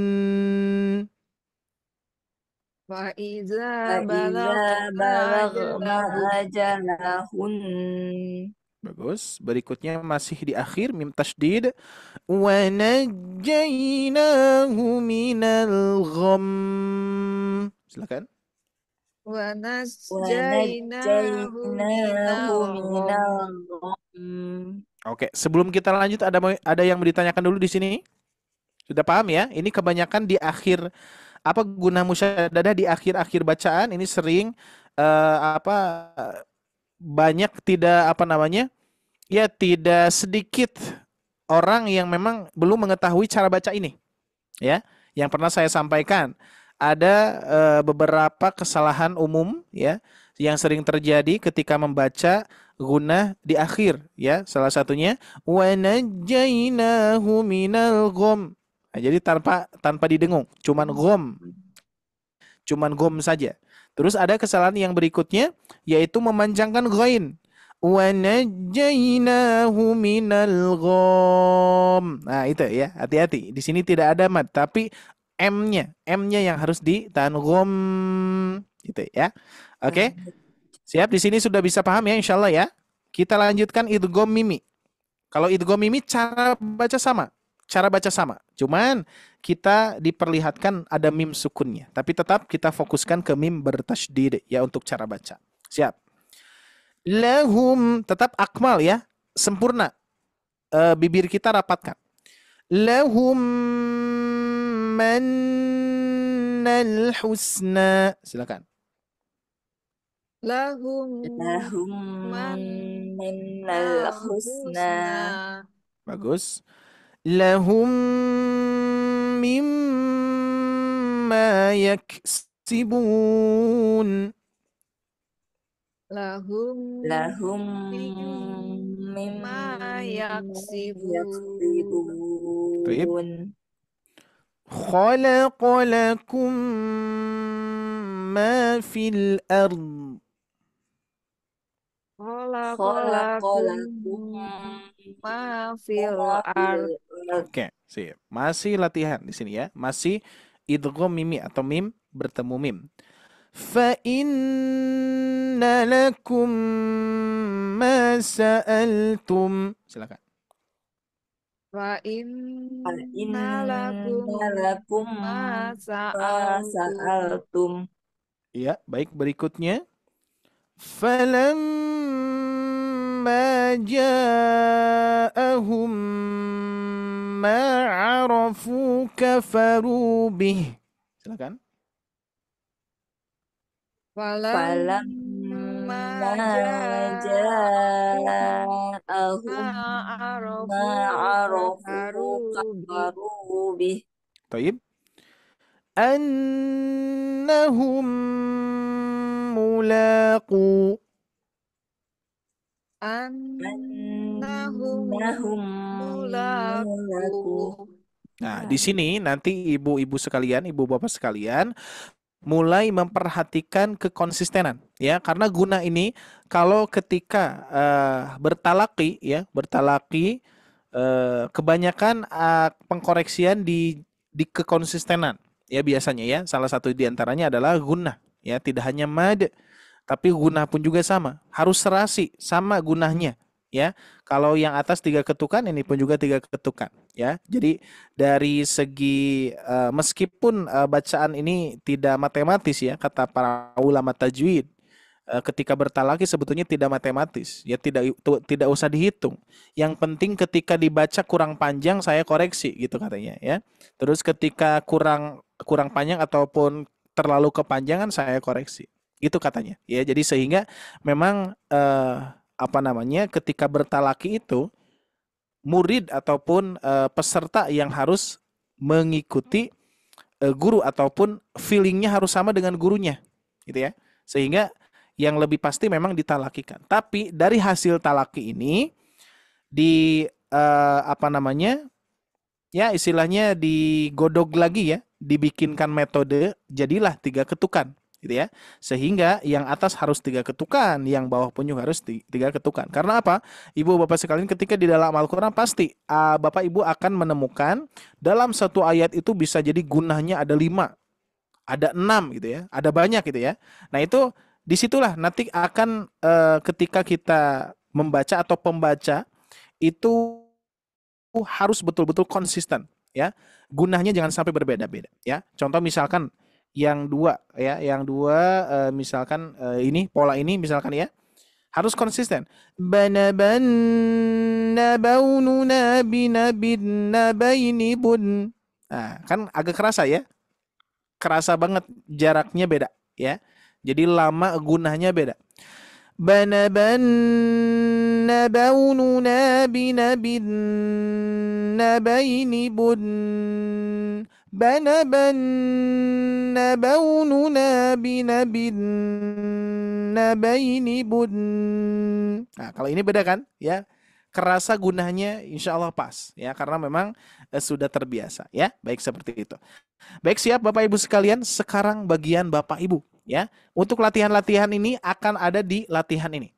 Fa'iza Fa'iza balagna ajalahun. Bagus. Berikutnya masih di akhir mim tasydid. وَنَجَّيْنَاهُ مِنَ الْغَمِّ. Silakan. wa Wa nasjainahu najjaynahu minal minal gham. gham. Oke, sebelum kita lanjut ada yang mau ditanyakan dulu di sini? Sudah paham ya? Ini kebanyakan di akhir guna musyaddadah di akhir-akhir bacaan ini sering banyak tidak ya tidak sedikit orang yang memang belum mengetahui cara baca ini ya. Yang pernah saya sampaikan ada beberapa kesalahan umum ya yang sering terjadi ketika membaca guna di akhir ya. Salah satunya wa najjaynahu minal gham. Nah, jadi tanpa didengung, cuman gom saja. Terus ada kesalahan yang berikutnya yaitu memanjangkan ghain. Wa najjaynahu minal gham. Nah, itu ya, hati-hati. Di sini tidak ada mad, tapi M-nya yang harus ditahan gham gitu ya. Oke. Siap, di sini sudah bisa paham ya insyaallah ya. Kita lanjutkan idgham mimi. Kalau idgham mimi cara baca sama. Cuman kita diperlihatkan ada mim sukunnya. Tapi tetap kita fokuskan ke mim bertasydid ya untuk cara baca. Siap. Lahum tetap akmal ya. Sempurna. Bibir kita rapatkan. Lahum mannal husna. Silakan. Lahum minal husna. Bagus. Lahum mimma yaksibun. Lahum mimma yaksibun. خلق لكم ما في الأرض. Khalaqalakum ma fil ard. Oke, sip. Masih latihan di sini ya. Masih idgham mimi atau mim bertemu mim. Fa inna lakum ma sa'altum. Silakan. Fa inna lakum ma sa'altum. Iya, baik. Berikutnya. فَلَمَّا جَاءَهُم مَّا عَرَفُوا كَفَرُوا بِهِ. Silakan. Falamma ja'ahum ma arafu kafaru bih. Baik. أنهم ملاقو. annahum mulaku. Nah, di sini nanti ibu-ibu sekalian, ibu bapak sekalian mulai memperhatikan kekonsistenan ya, karena guna ini kalau ketika bertalaki kebanyakan pengkoreksian di kekonsistenan ya biasanya ya. Salah satu di antaranya adalah gunnah ya, tidak hanya mad tapi gunnah pun juga sama, harus serasi sama gunnahnya ya. Kalau yang atas 3 ketukan, ini pun juga 3 ketukan ya. Jadi dari segi meskipun bacaan ini tidak matematis ya, kata para ulama tajwid, ketika bertalaki sebetulnya tidak matematis ya, tidak usah dihitung. Yang penting ketika dibaca kurang panjang saya koreksi gitu katanya ya. Terus ketika kurang panjang ataupun terlalu kepanjangan saya koreksi. Gitu katanya ya. Jadi sehingga memang ketika bertalaki itu murid ataupun peserta yang harus mengikuti guru ataupun feelingnya harus sama dengan gurunya gitu ya. Sehingga yang lebih pasti memang ditalakikan. Tapi dari hasil talaki ini ya istilahnya digodok lagi ya, dibikinkan metode, jadilah 3 ketukan gitu ya. Sehingga yang atas harus 3 ketukan, yang bawah pun juga harus 3 ketukan. Karena apa? Ibu bapak sekalian, ketika di dalam Al-Quran pasti bapak ibu akan menemukan dalam satu ayat itu bisa jadi gunnahnya ada 5, ada 6 gitu ya, ada banyak gitu ya. Nah itu disitulah nanti akan ketika kita membaca atau pembaca itu harus betul-betul konsisten ya. Gunnahnya jangan sampai berbeda-beda ya. Contoh misalkan yang 2 ya, misalkan ini pola ini misalkan ya, harus konsisten. Banabanna baununa binabinna baini bun. Nah, kan agak kerasa ya. Kerasa banget jaraknya beda ya. Jadi lama gunnahnya beda. Banabanna baununa binabinna baini bun. Banabanna baununa binabinna baini bun. Nah, kalau ini beda kan ya. Kerasa gunnahnya insya Allah pas ya, karena memang sudah terbiasa ya. Baik seperti itu. Baik, siap Bapak Ibu sekalian, sekarang bagian Bapak Ibu ya. Untuk latihan-latihan ini akan ada di latihan ini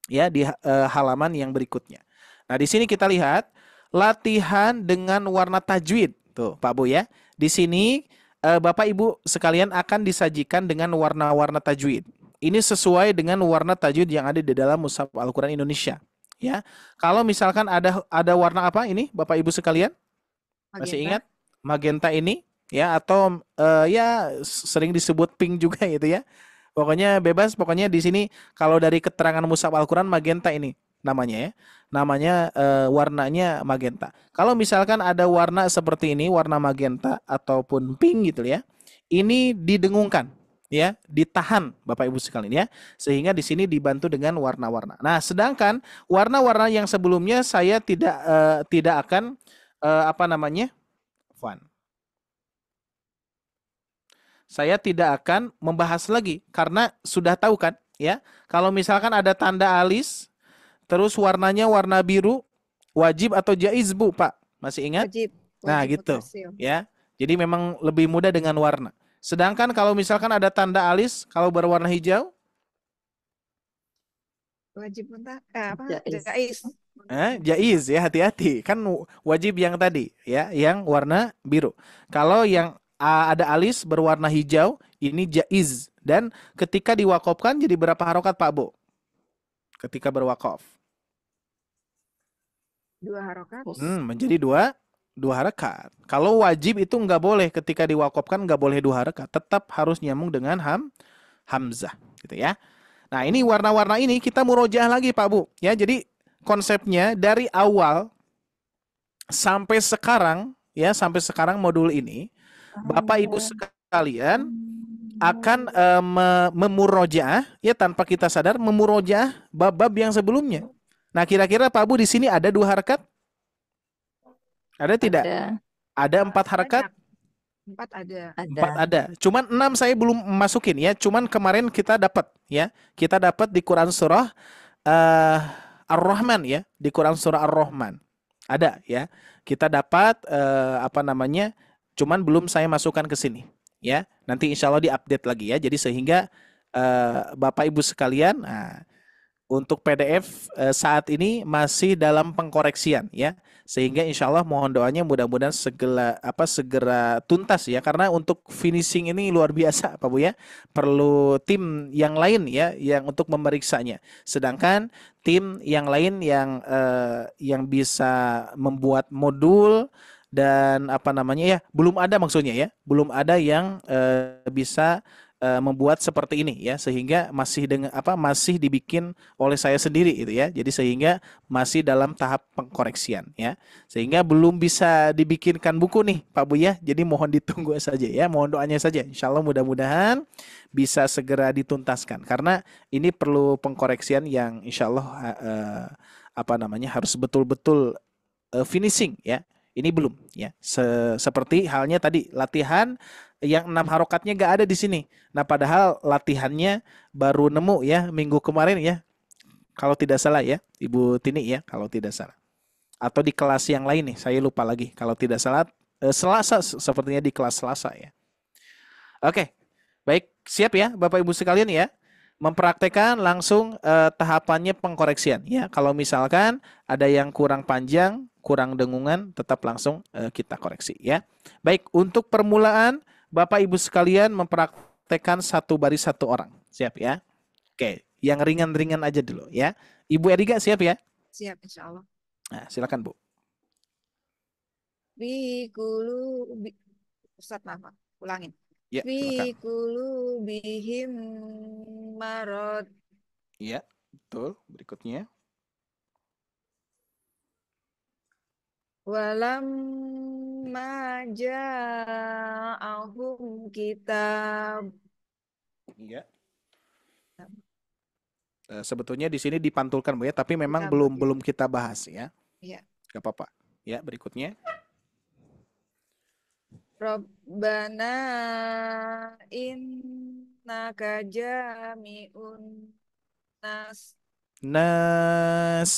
ya, di halaman yang berikutnya. Nah, di sini kita lihat latihan dengan warna tajwid. Tuh, Pak Bu ya. Di sini Bapak Ibu sekalian akan disajikan dengan warna-warna tajwid. Ini sesuai dengan warna tajwid yang ada di dalam Mushaf Al-Quran Indonesia ya. Kalau misalkan ada warna apa ini Bapak Ibu sekalian? Masih ingat? Magenta ini ya, atau ya sering disebut pink juga gitu ya. Pokoknya bebas, pokoknya di sini kalau dari keterangan Mushaf Al-Quran magenta ini namanya ya. Namanya warnanya magenta. Kalau misalkan ada warna seperti ini, warna magenta ataupun pink gitu ya. Ini didengungkan ya, ditahan Bapak Ibu sekalian ya. Sehingga di sini dibantu dengan warna-warna. Nah, sedangkan warna-warna yang sebelumnya saya tidak akan saya tidak akan membahas lagi karena sudah tahu kan ya. Kalau misalkan ada tanda alis terus warnanya warna biru, wajib atau jaiz Bu, Pak? Masih ingat? Wajib. Nah, gitu. Ya. Jadi memang lebih mudah dengan warna. Sedangkan kalau misalkan ada tanda alis kalau berwarna hijau, wajib jaiz. Jaiz ya, hati-hati. Kan wajib yang tadi ya, yang warna biru. Kalau yang ada alis berwarna hijau, ini jaiz. Dan ketika diwakafkan jadi berapa harokat Pak Bu? Ketika berwakaf. 2 harokat. Menjadi dua harokat. Kalau wajib itu nggak boleh, ketika diwakafkan nggak boleh 2 harokat. Tetap harus nyambung dengan hamzah, gitu ya. Nah, ini warna-warna ini kita murojaah lagi Pak Bu. Ya, jadi konsepnya dari awal sampai sekarang ya, sampai sekarang modul ini Bapak Ibu sekalian akan memurojaah ya, tanpa kita sadar memurojaah bab-bab yang sebelumnya. Nah, kira-kira Pak Bu di sini ada 2 harakat? Ada tidak? Ada 4 harakat? 4 ada. 4 ada. Cuman 6 saya belum masukin ya. Cuman kemarin kita dapat ya. Kita dapat di Quran surah Ar-Rahman ya. Di Quran surah Ar-Rahman. Ada ya. Kita dapat cuman belum saya masukkan ke sini ya. Nanti insya Allah diupdate lagi ya. Jadi sehingga Bapak Ibu sekalian, untuk PDF saat ini masih dalam pengkoreksian ya. Sehingga insya Allah mohon doanya mudah-mudahan segera tuntas ya. Karena untuk finishing ini luar biasa Pak Bu ya. Perlu tim yang lain ya yang untuk memeriksanya. Sedangkan tim yang lain yang bisa membuat modul dan belum ada maksudnya ya. Belum ada yang bisa membuat seperti ini ya, sehingga masih dibikin oleh saya sendiri itu ya. Jadi sehingga masih dalam tahap pengkoreksian ya. Sehingga belum bisa dibikinkan buku nih Pak Bu ya. Jadi mohon ditunggu saja ya, mohon doanya saja. Insya Allah mudah-mudahan bisa segera dituntaskan karena ini perlu pengkoreksian yang insya Allah harus betul-betul finishing ya. Ini belum ya. Seperti halnya tadi latihan yang 6 harokatnya gak ada di sini. Nah, padahal latihannya baru nemu ya minggu kemarin ya. Kalau tidak salah ya, Ibu Tini ya, kalau tidak salah. Atau di kelas yang lain nih, saya lupa lagi. Kalau tidak salah Selasa, sepertinya di kelas Selasa ya. Oke. Baik, siap ya Bapak Ibu sekalian ya. Mempraktekkan langsung tahapannya pengkoreksian ya. Kalau misalkan ada yang kurang panjang, kurang dengungan, tetap langsung kita koreksi ya. Baik, untuk permulaan Bapak Ibu sekalian mempraktekkan satu baris satu orang. Siap ya? Oke, yang ringan-ringan aja dulu ya. Ibu Erika siap ya? Siap, insya Allah. Nah, silakan Bu. Ustadz, maaf, ulangin. Ya, silakan. Bihim marot. Iya, betul. Berikutnya. Walam maja'ahum kitab. Iya. Sebetulnya di sini dipantulkan Bu ya, tapi memang belum kita bahas ya. Iya. Gak apa-apa. Ya, berikutnya. Rabbana innaka jami'un nas.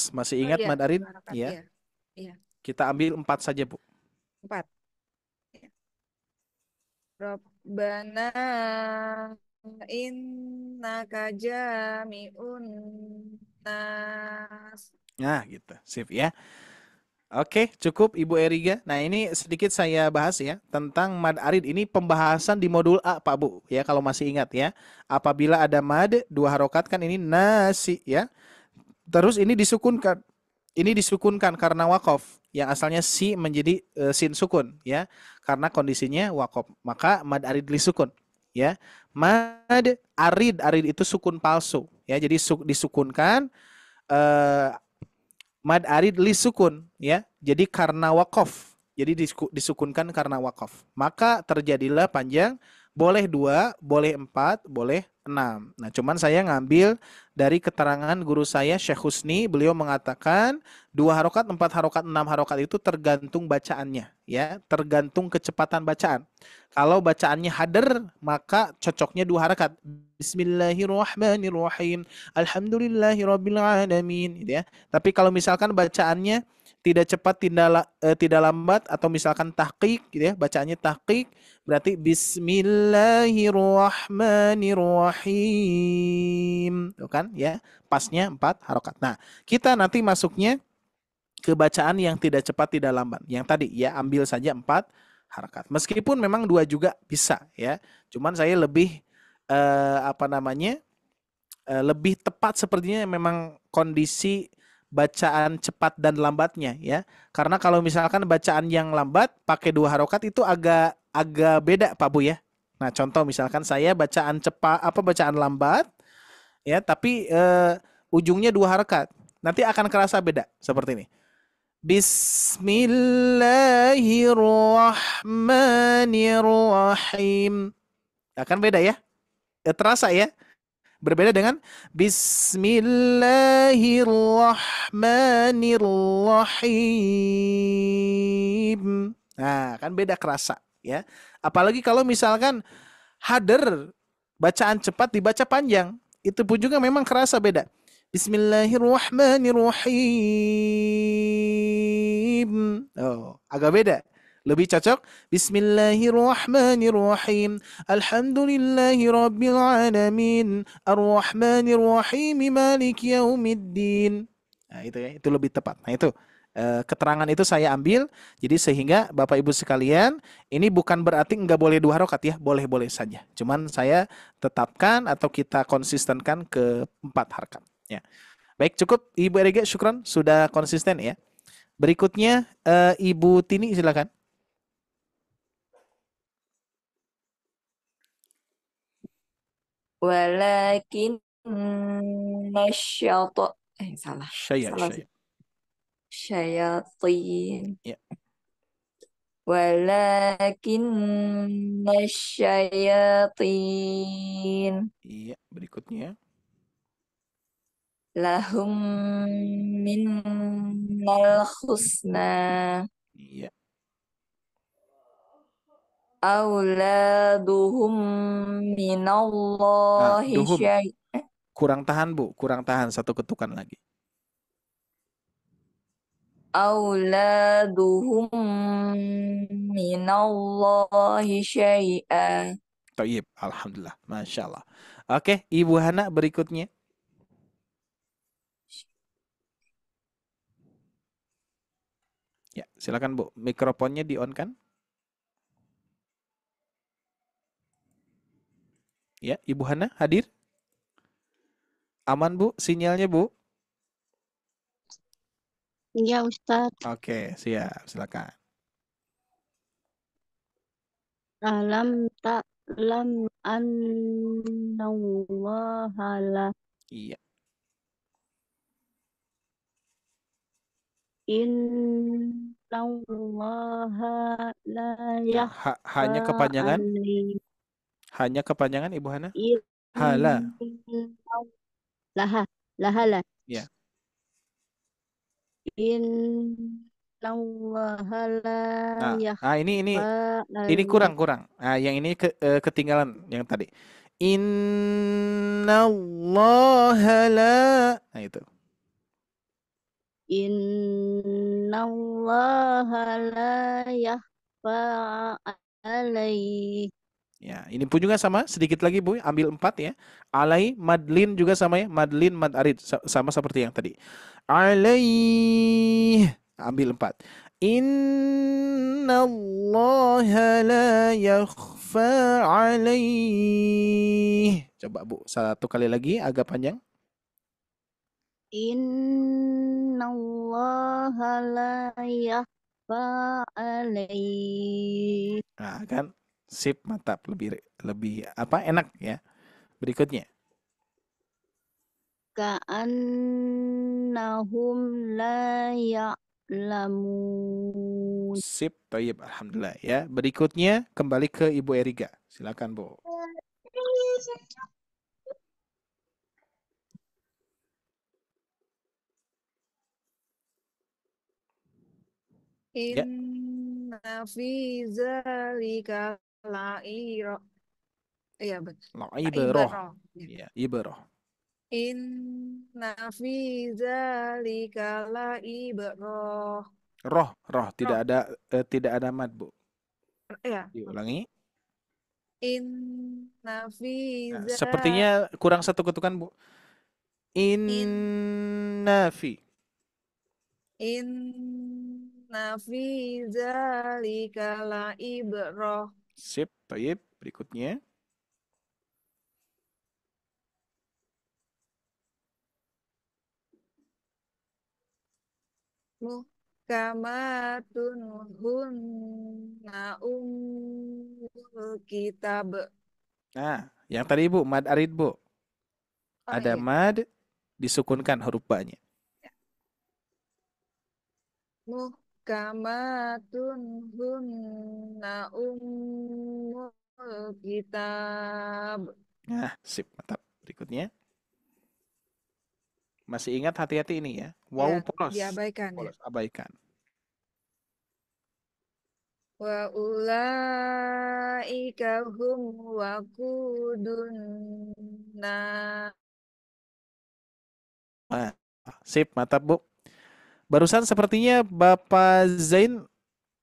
Masih ingat Mad Arid? Iya. Iya. Kita ambil 4 saja Bu. 4. Ya. Rabbana innaka jami'un nas. Nah, gitu. Sip ya. Oke, cukup Ibu Erika. Nah, ini sedikit saya bahas ya tentang mad arid. Ini pembahasan di modul A, Pak Bu, ya kalau masih ingat ya. Apabila ada mad 2 harokat kan ini nasi ya. Terus ini disukunkan. Ini disukunkan karena wakof, yang asalnya si menjadi sin sukun ya, karena kondisinya wakof. Maka mad arid lisukun ya. Mad arid itu sukun palsu ya. Jadi disukunkan mad arid lisukun ya. Jadi karena wakof. Jadi disukunkan karena wakof. Maka terjadilah panjang boleh 2, boleh 4, boleh 6. Nah, cuman saya ngambil dari keterangan guru saya Syekh Husni, beliau mengatakan 2 harokat, 4 harokat, 6 harokat itu tergantung bacaannya ya, tergantung kecepatan bacaan. Kalau bacaannya hader, maka cocoknya 2 harokat. Bismillahirrahmanirrahim. Alhamdulillahirabbil alamin gitu ya. Tapi kalau misalkan bacaannya tidak cepat, tidak lambat, atau misalkan tahqiq gitu ya, bacaannya tahqiq, berarti Bismillahirrahmanirrahim. Tuh kan ya, pasnya 4 harokat. Nah, kita nanti masuknya ke bacaan yang tidak cepat, tidak lambat. Yang tadi ya, ambil saja 4 harokat. Meskipun memang 2 juga bisa ya. Cuman saya lebih lebih tepat sepertinya memang kondisi bacaan cepat dan lambatnya ya. Karena kalau misalkan bacaan yang lambat pakai 2 harokat itu agak beda Pak Bu ya. Nah, contoh misalkan saya bacaan cepat bacaan lambat ya, tapi ujungnya 2 harokat. Nanti akan kerasa beda seperti ini. Bismillahirrahmanirrahim. Akan beda ya. Terasa ya. Berbeda dengan Bismillahirrahmanirrahim. Nah, kan beda kerasa ya. Apalagi kalau misalkan hader, bacaan cepat dibaca panjang, itu pun juga memang kerasa beda. Bismillahirrahmanirrahim. Oh, agak beda. Lebih cocok Bismillahirrahmanirrahim. Alhamdulillahirabbil alamin. Arrahmanirrahim. Maliki yaumiddin. Nah, itu ya, itu lebih tepat. Nah, itu keterangan itu saya ambil. Jadi sehingga Bapak Ibu sekalian, ini bukan berarti nggak boleh 2 rakaat ya, boleh-boleh saja. Cuman saya tetapkan atau kita konsistenkan ke 4 rakaat. Ya. Baik, cukup Ibu Erika, syukran sudah konsisten ya. Berikutnya Ibu Tini silakan. Walakin nasyata salah. Syaya. Syayatin. Ya. Walakin nasyayatin Iya, berikutnya. lahum minnal husna Iya. auladuhum minallahi Duhum. syai' Kurang tahan, Bu. Kurang tahan, satu ketukan lagi. auladuhum minallahi syai'a. Thayyib, alhamdulillah. Masya Allah. Oke, Ibu Hana berikutnya. Ya, silakan Bu. Mikrofonnya di-on kan? Ya, Ibu Hana hadir? Aman Bu, sinyalnya Bu? Ya Ustadz. Oke, siap. Silakan. Alam ta'lam annallaha la Iya. innallaha la Nah, hanya yakhfa kepanjangan? alaihi Hanya kepanjangan Ibu Hana? Hala. lahala Ya. innallaha la ini yakhfa kurang. alaihi Nah, yang ini ketinggalan yang tadi. Innallaha la. Nah, itu. innallaha la yakhfa alaihi. Ya, ini pun juga sama, sedikit lagi Bu, ambil 4 ya. Alai, madlin juga sama ya, madlin, mad arid, sama seperti yang tadi. Alai, ambil 4. Innallaha la yakhfa alaih. Coba Bu, satu kali lagi agak panjang. Innallaha la yakhfa alaihi. Nah, kan sip, mantap, lebih apa enak ya. Berikutnya. Ka'annahum la ya'lamun. Sip, thayyib, alhamdulillah ya. Berikutnya kembali ke Ibu Erika. Silakan Bu. Ya. Inna fi zalika la'iro. Iya betul. Ibaroh. Ibaroh. Ya, ibaroh. Inna fi zalika la'ibroh. Roh, tidak ada mad, Bu. Ya. Diulangi. Inna fi Sepertinya kurang satu ketukan, Bu. Inna fi zalika la'ibroh. Sip, thayyib. Berikutnya. Muhkamatun hunna ummul kitab. Nah, yang tadi Bu, mad arid, Bu. Ada Iya. mad disukunkan huruf ba-nya. Muhkamatun hunna ummul kitab. Nah, sip, mantap. Berikutnya. Masih ingat, hati-hati ini ya. Wow, polos. Diabaikan Polos, abaikan. Wa ulaika hum waqudun nar. Sip, mantap Bu. Barusan sepertinya Bapak Zain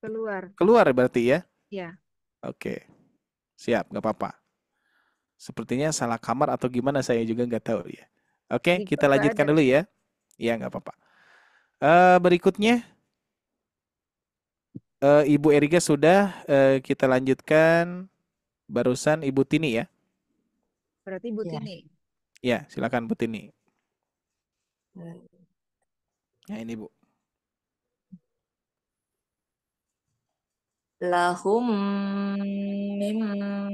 Keluar. Keluar berarti ya? Ya. Oke, siap, nggak apa-apa. Sepertinya salah kamar atau gimana saya juga nggak tahu ya. Oke, Di kita nggak lanjutkan ada. dulu ya. Ya, nggak apa-apa. Berikutnya, Ibu Erika sudah, kita lanjutkan barusan Ibu Tini ya. Berarti Bu Ya. Tini. Ya, silakan Bu Tini. Ya, ini Bu. Lahum mimma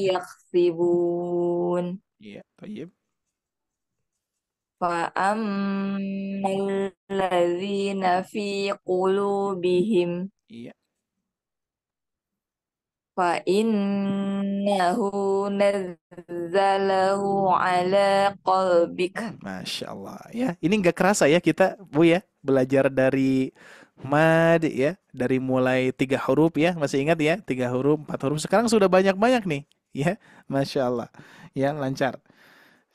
yaksibun. Iya, thayyib. Fa'ammal ladzina fi qulubihim Iya. fa'innahu nazzalahu ala qalbik. Masya Allah ya. Ini nggak kerasa ya kita Bu ya belajar dari mad ya, dari mulai 3 huruf ya, masih ingat ya, 3 huruf, 4 huruf. Sekarang sudah banyak-banyak nih ya, Masya Allah ya, lancar.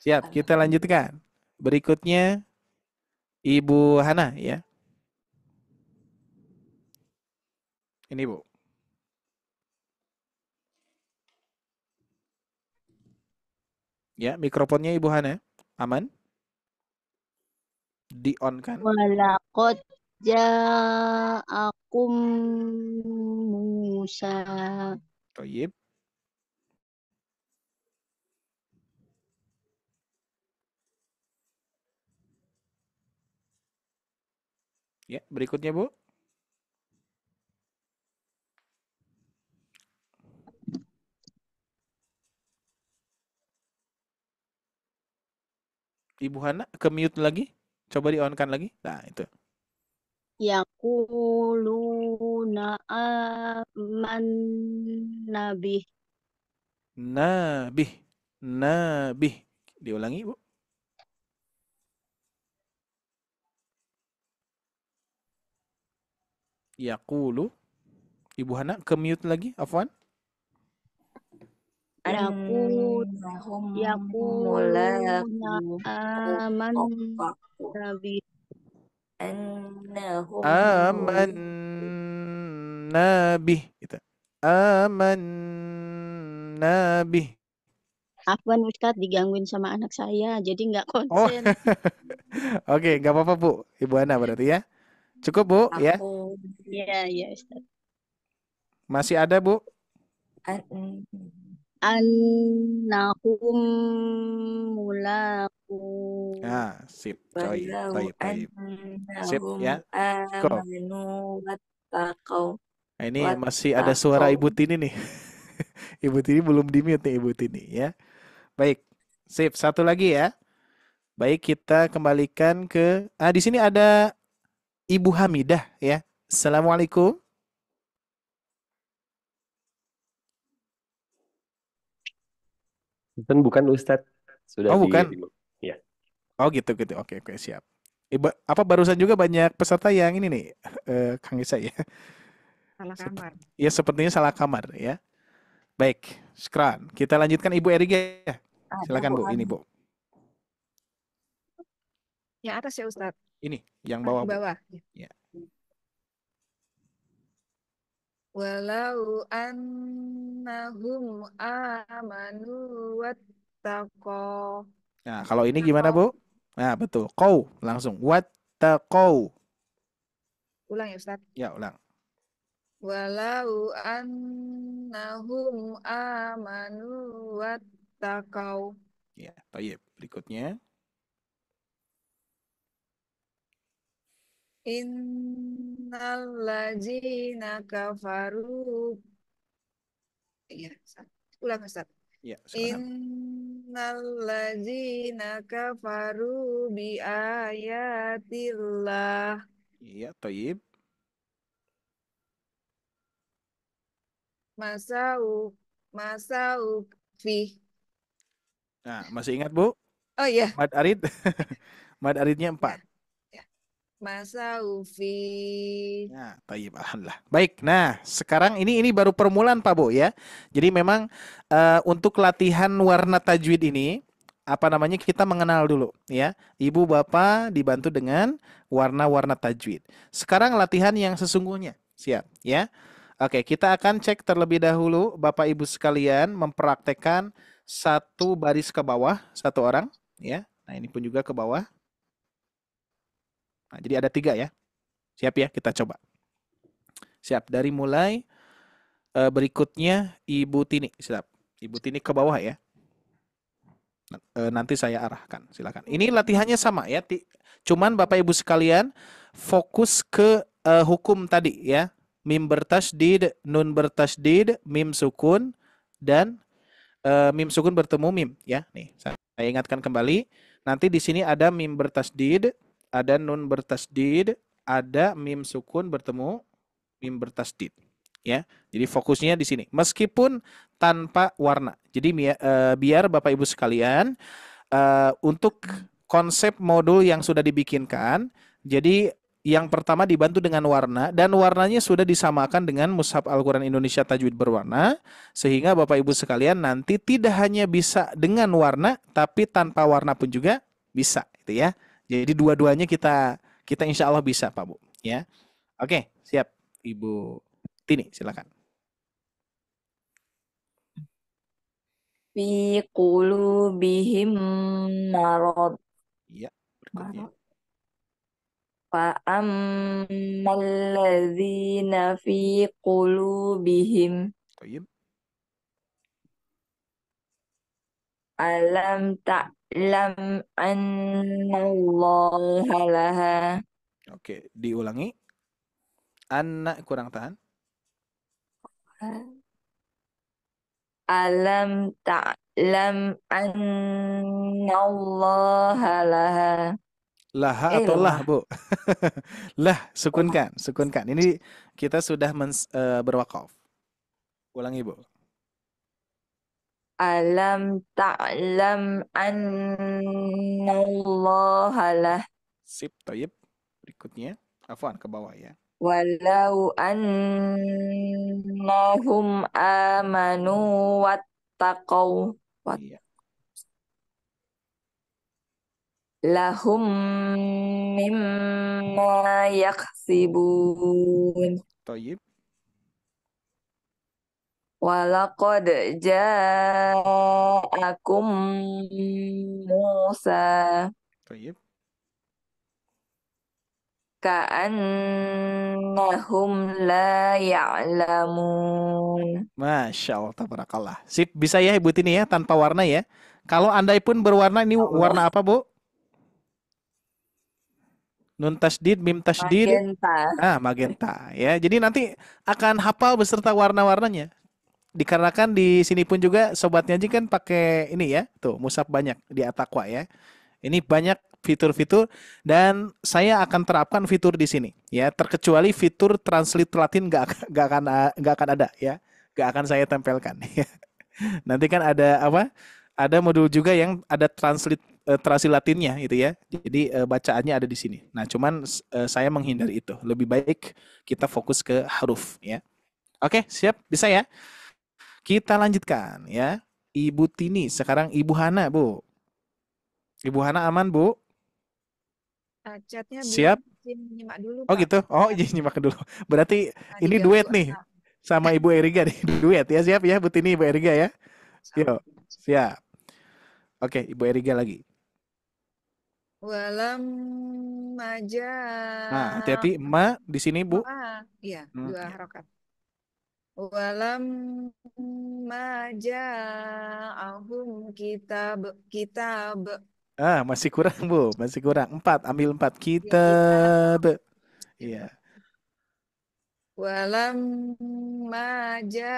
Siap, kita lanjutkan. Berikutnya Ibu Hana ya. Ini Bu. Ya, mikrofonnya Ibu Hana aman? Di on kan? Walaqad ja'akum Musa. Thayyib. Ya, berikutnya Bu. Ibu Hana ke mute lagi. Coba di on kan lagi. Nah, itu. Yaquluna amanna bih. Nabih. Nabih. Diulangi, Bu. Yaqulu. Ibu Hana ke mute lagi, afwan. Annahum Yaquluna mulaku amanna bih. annahum Amanna bih. Gitu. Amanna bih. Afwan Ustadz digangguin sama anak saya, jadi nggak Oh, konsen. oke, nggak apa-apa Bu. Ibu Hana berarti ya. Cukup Bu ya. aku Iya, iya Ustadz. Masih ada Bu. Annahum mulaku. Nah, sip, coy. Walau Taib. Sip ya. annahum Cukup. amanu wattaqau Nah, ini masih ada suara Ibu Tini nih. Ibu Tini belum di-mute nih Ibu Tini ya. Baik. Sip, satu lagi ya. Baik, kita kembalikan ke di sini ada Ibu Hamidah ya. Assalamualaikum. Bukan Ustadz. Sudah Oh, bukan. Ya. Oh, gitu. Oke, siap. Apa barusan juga banyak peserta yang ini nih, Kang Isa ya. Salah kamar. Ya, sepertinya salah kamar ya. Baik, Skran. Kita lanjutkan Ibu Erika ya. Silakan Bu, ini Bu. Yang atas ya Ustadz. Ini, yang Di bawah Bu. bawah. Ya. Walau annahum amanu wattaqau. Nah, kalau ini gimana Bu? Nah, betul. Qau, langsung. Wattaqau. Ulang ya Ustadz. Ya, ulang. Walau annahum amanu wattaqau. Ya, thayyib. Berikutnya. Innal ladzina kafaru. Iya, ulang Ustaz. Ya, silakan. Innal ladzina kafaru bi ayatillah. Iya, thayyib. Masau fi. Nah, masih ingat Bu? Oh iya. Mad arid. Mad aridnya 4. Masau fi. Nah, tayyib, alhamdulillah. Baik, nah sekarang ini baru permulaan Pak Bu ya. Jadi memang untuk latihan warna tajwid ini, kita mengenal dulu ya. Ibu Bapak dibantu dengan warna-warna tajwid. Sekarang latihan yang sesungguhnya Siap, ya. Oke, kita akan cek terlebih dahulu Bapak Ibu sekalian mempraktekkan satu baris ke bawah, satu orang, ya. Nah, ini pun juga ke bawah. Nah, jadi ada 3 ya. Siap ya, kita coba. Siap, dari mulai berikutnya Ibu Tini. Siap, Ibu Tini ke bawah ya. Nanti saya arahkan, silakan. Ini latihannya sama ya. Cuman Bapak Ibu sekalian fokus ke hukum tadi ya. Mim bertasdid, nun bertasdid, mim sukun, dan mim sukun bertemu mim ya. Nih, saya ingatkan kembali. Nanti di sini ada mim bertasdid, ada nun bertasdid, ada mim sukun bertemu mim bertasdid. Ya, jadi fokusnya di sini. Meskipun tanpa warna. Jadi biar Bapak Ibu sekalian untuk konsep modul yang sudah dibikinkan, jadi yang pertama dibantu dengan warna, dan warnanya sudah disamakan dengan Mushaf Al-Quran Indonesia Tajwid Berwarna, sehingga Bapak Ibu sekalian nanti tidak hanya bisa dengan warna, tapi tanpa warna pun juga bisa, gitu ya. Jadi dua-duanya kita insya Allah bisa, Pak Bu. Ya, oke, siap, Ibu Tini, silakan. Fi qulubihim marad. Iya, berikutnya. Fa'ammal ladzina fi qulubihim Baik. alam ta'lam annallaha laha. Oke, diulangi. Anak kurang tahan. Alam ta'lam annallaha laha. Laha atau lah, Lemah. Bu? Lah, sukunkan. Ini kita sudah berwakaf. Ulangi, Bu. Alam ta'lam annallaha lah. Sip, toyib. Berikutnya. Afwan, ke bawah ya. Walau annahum amanu wattaqau Iya. lahum mimma yaksibun. Toyib. Walaqad ja'akum Musa Toyib. ka'annahum la ya'lamun. Masya Allah, tabarakallah. Sip, bisa ya Ibu Tini ya, tanpa warna ya. Kalau andai pun berwarna, ini warna apa, Bu? Nun tasdid, mim tasdid. Magenta. Magenta ya. Jadi nanti akan hafal beserta warna-warnanya. Dikarenakan di sini pun juga Sobat Ngaji kan pakai ini ya. Tuh, Mushaf banyak di At-Taqwa ya. Ini banyak fitur-fitur dan saya akan terapkan fitur di sini ya. Terkecuali fitur translate Latin nggak akan ada ya. Nggak akan saya tempelkan. Nanti kan ada apa? Ada modul juga yang ada translate Latinnya gitu ya. Jadi bacaannya ada di sini. Nah, cuman saya menghindari itu. Lebih baik kita fokus ke huruf ya. Oke, siap? Bisa ya? Kita lanjutkan ya. Ibu Tini, sekarang Ibu Hana, Bu. Ibu Hana aman, Bu? Chatnya Siap? belum, izin nyimak dulu, Oh Pak. gitu. Oh, izin nyimak dulu. Berarti ini diganggu duet nih anak. sama Ibu Eriga nih. Duet ya, siap ya Bu Tini, Ibu Eriga ya. Yuk, siap. Oke, Ibu Eriga lagi. Walam maja. Nah, hati-hati ma di sini, Bu. Iya, Hmm, 2 ya. harokat. Walam maja ahum kitab. Masih kurang, Bu. Masih kurang. 4, ambil 4. Ya, Kitab. kitab. Iya. Walam maja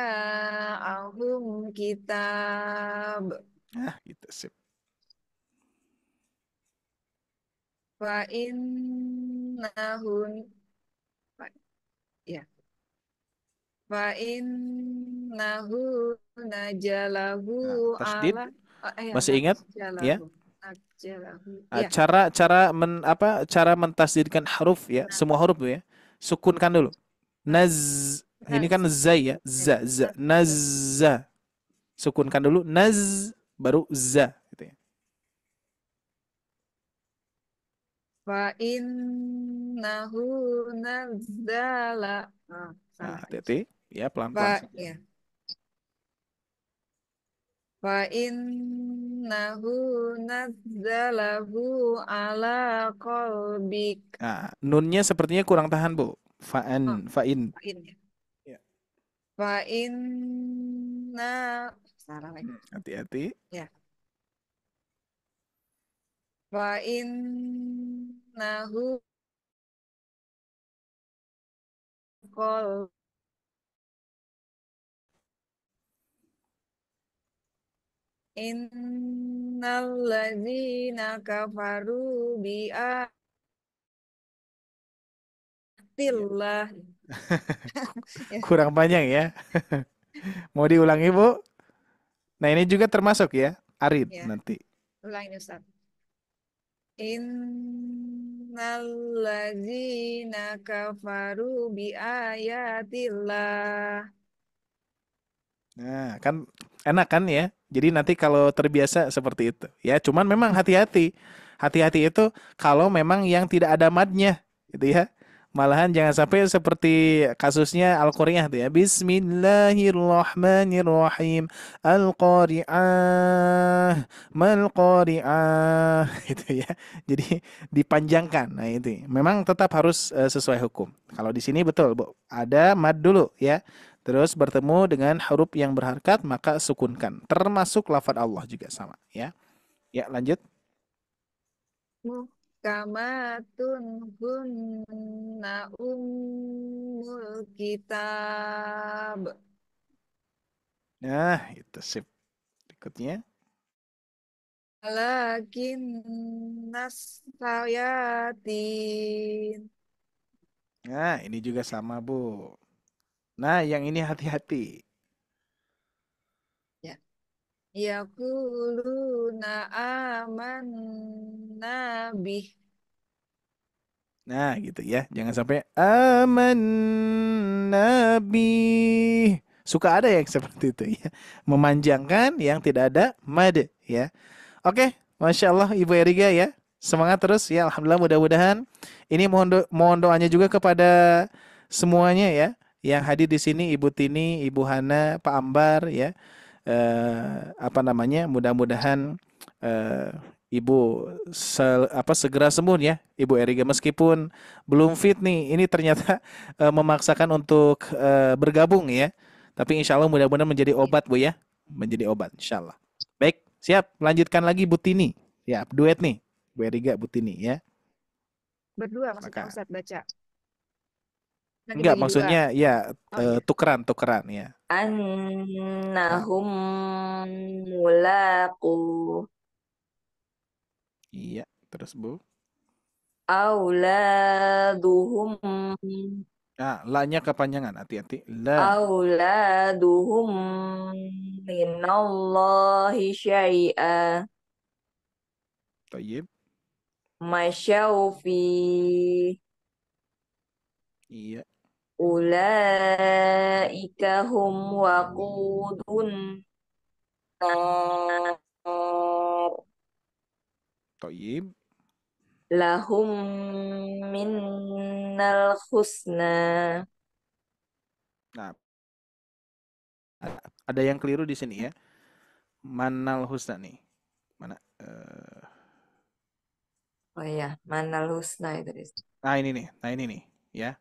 ahum kitab. Gitu sip. Fa'innahun. Ya. Fa'innahu najalahu Tasdid. ala Masih ingat? Ya. najalahu. Ya. Cara mentasdidkan huruf ya, semua huruf ya. Sukunkan dulu. Ini kan zai ya, za. Nazza. Sukunkan dulu, baru za gitu ya. innahu nazzala. Nah, Salah. hati-hati. Ya, pelan-pelan Fa saja. ya. Fa innahu nazzalahu ala qalbik. Nah, nunnya sepertinya kurang tahan, Bu. Oh, Fa'in. fa'in ya. Ya. Fa inna salah lagi. Hati-hati. Ya. Fa innahu qol innal ladzina kafaru bi Ya. ayatillah. Ya, Kurang panjang ya. Mau diulangi, Bu? Nah, ini juga termasuk ya. Arid ya. nanti. Ulangi Ustaz. Innal ladzina kafaru bi ayatillah. Nah, kan enak kan ya. Jadi nanti kalau terbiasa seperti itu. Ya, cuman memang hati-hati. Hati-hati itu kalau memang yang tidak ada madnya, gitu ya. Malahan jangan sampai seperti kasusnya Al-Qari'ah tuh ya. Bismillahirrahmanirrahim. Al-Qari'ah, mal-Qari'ah gitu ya. Jadi dipanjangkan. Nah, itu. Memang tetap harus sesuai hukum. Kalau di sini betul, Bu. Ada mad dulu ya. Terus bertemu dengan huruf yang berharkat maka sukunkan. Termasuk lafaz Allah juga sama ya. Ya, lanjut. Muhkamatun hunna ummul kitab. Nah, itu sip. Berikutnya. Lakin nasayatin. Nah, ini juga sama, Bu. Nah, yang ini hati-hati. Ya. Yaquluna amanna bih. Nah, gitu ya. Jangan sampai aman nabi. Suka ada yang seperti itu ya. Memanjangkan yang tidak ada mad ya. Oke, Masya Allah Ibu Erika ya. Semangat terus ya. Alhamdulillah mudah-mudahan. Ini mohon doanya juga kepada semuanya ya. Yang hadir di sini Ibu Tini, Ibu Hana, Pak Ambar ya. Apa namanya? Mudah-mudahan eh, Ibu segera sembuh ya, Ibu Erika meskipun belum fit nih. Ini ternyata memaksakan untuk bergabung ya. Tapi insya Allah mudah-mudahan menjadi obat Bu ya, menjadi obat insya Allah. Baik, siap. Lanjutkan lagi Bu Tini. Ya, duet nih, Bu Erika, Bu Tini ya. Berdua maksudnya Maka Ustadz baca. Lagi enggak bagi dua. maksudnya ya Oh iya. tukeran ya. Nah, Annahum mulaqu iya, terus Bu. auladuhum Nah, la-nya kepanjangan, hati-hati. La. auladuhum minallahi syai'a Thayyib. masyaufi Iya. ulaika hum waqudun nar Thayyib. lahum minnal husna. Nah, ada yang keliru di sini ya. Manal husna nih. Mana? Oh iya, manal husna itu. Nah, ini nih. Nah, ini nih, ya.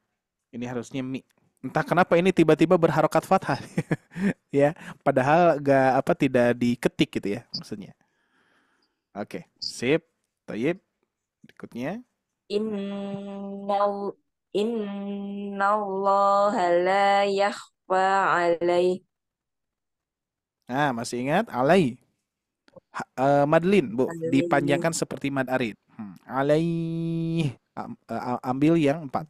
Ini harusnya mi. Entah kenapa ini tiba-tiba berharokat fathah. Ya, padahal tidak diketik gitu ya maksudnya. Oke, sip. Thayyib. Berikutnya. Innal innallaha la yakhfa alaih. Nah, masih ingat alai. Madlin, Bu, dipanjangkan seperti mad arid. Alai. Ambil yang 4.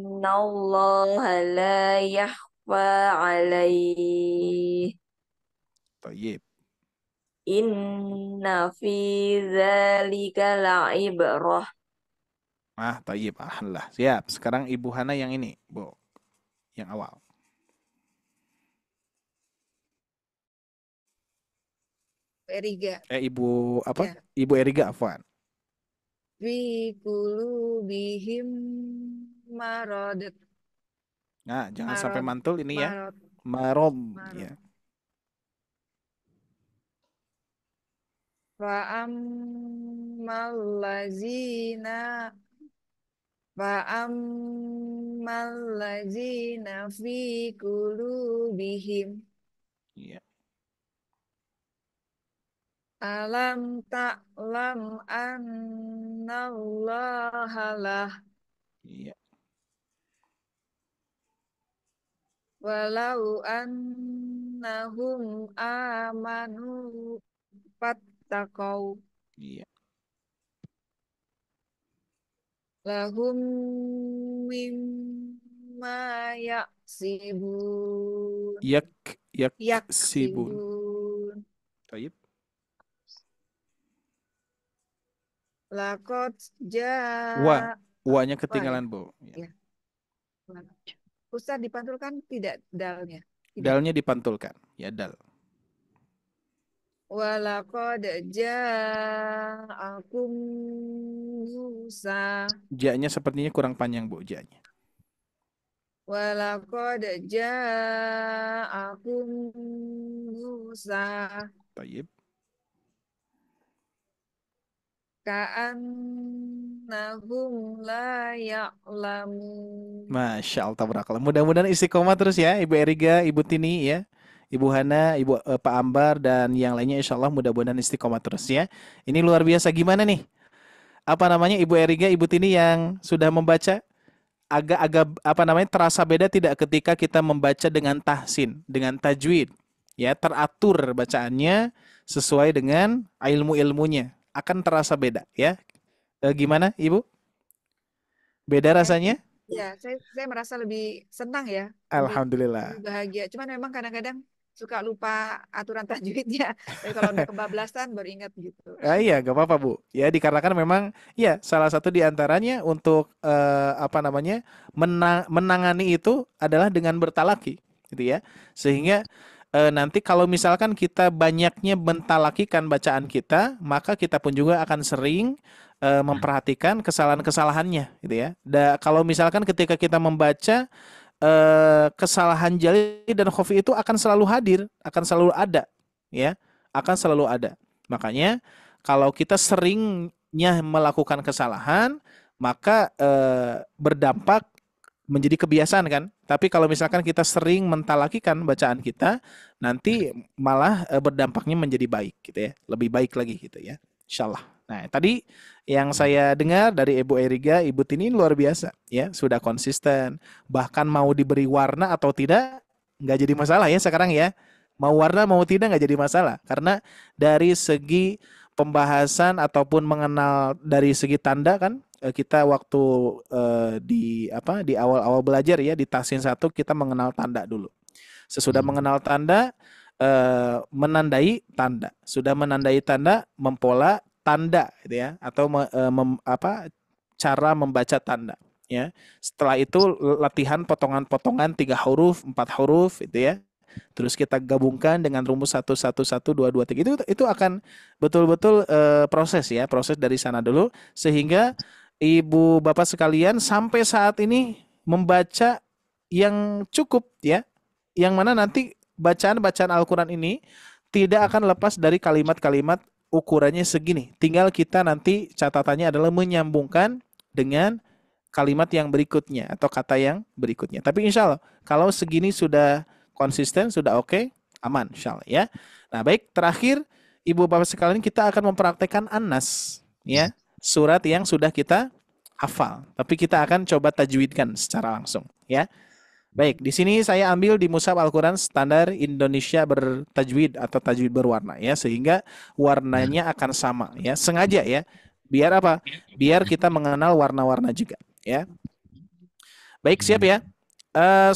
Innallaha la yakhfa alaih. Thayyib. Inna fi dzalika la'ibrah. Ah, thayyib. Alhamdulillah. Siap. Sekarang Ibu Hana yang ini, Bu. Yang awal. Eriga. Ibu apa? Ya. Ibu Erika Afwan. fi qulubihim marad Nah, jangan sampai marad mantul ini ya. marad Marob marad ya. Fa'ammal lazina fi qulubihim Iya. alam ta'lam annallaha lah Iya. walau annahum amanu fattaqau Iya. lahum mimma yaksibun Yaksibun. yaksibun Taib. lakot Wa. ja Wa-nya ya ketinggalan, Bu. Ya. ya Ustaz dipantulkan tidak dalnya tidak Dalnya dipantulkan. Ya, dal. walakod ja'akum Musa Ja-nya sepertinya kurang panjang, Bu, ja-nya. walakod ja'akum Musa Taib. ka'annahum la ya'lamun Masya Allah, tabarakallah. Mudah-mudahan istiqomah terus ya, Ibu Eriga, Ibu Tini ya, Ibu Hana, Ibu Pak Ambar, dan yang lainnya insya Allah mudah-mudahan istiqomah terus ya. Ini luar biasa gimana nih? Apa namanya Ibu Eriga, Ibu Tini yang sudah membaca? Agak-agak apa namanya terasa beda tidak ketika kita membaca dengan tahsin, dengan tajwid. Ya, teratur bacaannya sesuai dengan ilmu-ilmunya. Akan terasa beda ya. Gimana Ibu? Beda rasanya? ya saya merasa lebih senang ya Alhamdulillah. lebih bahagia cuman memang kadang-kadang suka lupa aturan tajwidnya tapi kalau udah kebablasan baru ingat gitu Iya, gak apa-apa Bu. Ya dikarenakan memang ya salah satu di antaranya untuk apa namanya menangani itu adalah dengan bertalaki, gitu ya. Sehingga nanti kalau misalkan kita banyaknya mentalakikan bacaan kita, maka kita pun juga akan sering memperhatikan kesalahan-kesalahannya, gitu ya. Kalau misalkan ketika kita membaca kesalahan jali dan khafi itu akan selalu hadir, akan selalu ada, ya, akan selalu ada. Makanya kalau kita seringnya melakukan kesalahan, maka berdampak menjadi kebiasaan kan. Tapi kalau misalkan kita sering mentalakikan bacaan kita, nanti malah berdampaknya menjadi baik gitu ya, lebih baik lagi gitu ya, insyaallah. Nah tadi yang saya dengar dari Ibu Eriga, Ibu Tini luar biasa ya, sudah konsisten. Bahkan mau diberi warna atau tidak nggak jadi masalah ya sekarang ya. Mau warna mau tidak nggak jadi masalah karena dari segi pembahasan ataupun mengenal dari segi tanda kan kita waktu di awal-awal belajar ya di tahsin 1 kita mengenal tanda dulu. Sesudah mengenal tanda menandai tanda. Sudah menandai tanda mempola tanda gitu ya atau cara membaca tanda ya. Setelah itu latihan potongan-potongan 3 huruf, 4 huruf gitu ya. Terus kita gabungkan dengan rumus 1 1 1 2 2 3 itu akan betul-betul proses ya, proses dari sana dulu sehingga Ibu Bapak sekalian sampai saat ini membaca yang cukup ya. Yang mana nanti bacaan-bacaan Al-Qur'an ini tidak akan lepas dari kalimat-kalimat ukurannya segini. Tinggal kita nanti catatannya adalah menyambungkan dengan kalimat yang berikutnya atau kata yang berikutnya. Tapi insya Allah kalau segini sudah konsisten, sudah oke, aman insya Allah ya. Nah baik, terakhir Ibu Bapak sekalian kita akan mempraktekkan An-Nas ya. Surat yang sudah kita hafal. Tapi kita akan coba tajwidkan secara langsung ya. Baik, di sini saya ambil di Mushaf Al-Quran Standar Indonesia Bertajwid atau tajwid berwarna ya, sehingga warnanya akan sama ya, sengaja ya. Biar apa? Biar kita mengenal warna-warna juga ya. Baik, siap ya.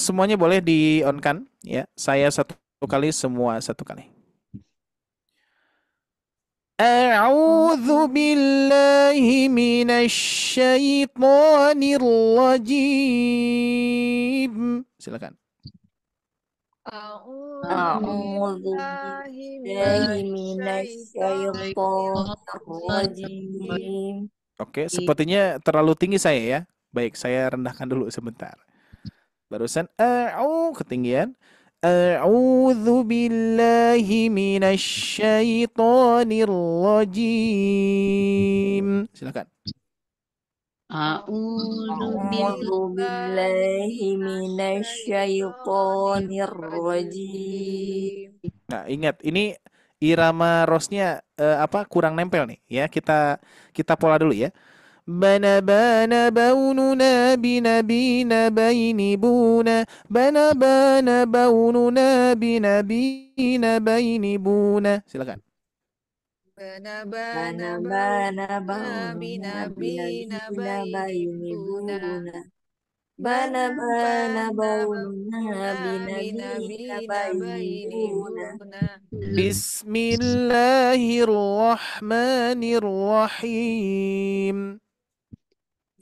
Semuanya boleh di-on-kan ya. Saya 1 kali, semua 1 kali. A'udzu billahi minasy syaithanir rajim. Silakan. A'udzu billahi minasyaitonir rajim. Oke, sepertinya terlalu tinggi saya ya. Baik, saya rendahkan dulu sebentar. Barusan ketinggian. A'udzu billahi minasyaitonir rajim. Silakan. A'udzu A'udzu billahi minasyaitonir rajim. Nah, ingat ini irama rosnya kurang nempel nih ya. Kita pola dulu ya. Bana bana baununa binabina baini buna bana bana baununa binabina baini buna. Silakan. Bana Bana bana bana baununa baununa bina binabina baini baini buna. buna. Bana bana baununa binabina baini buna. Bismillahirrahmanirrahim.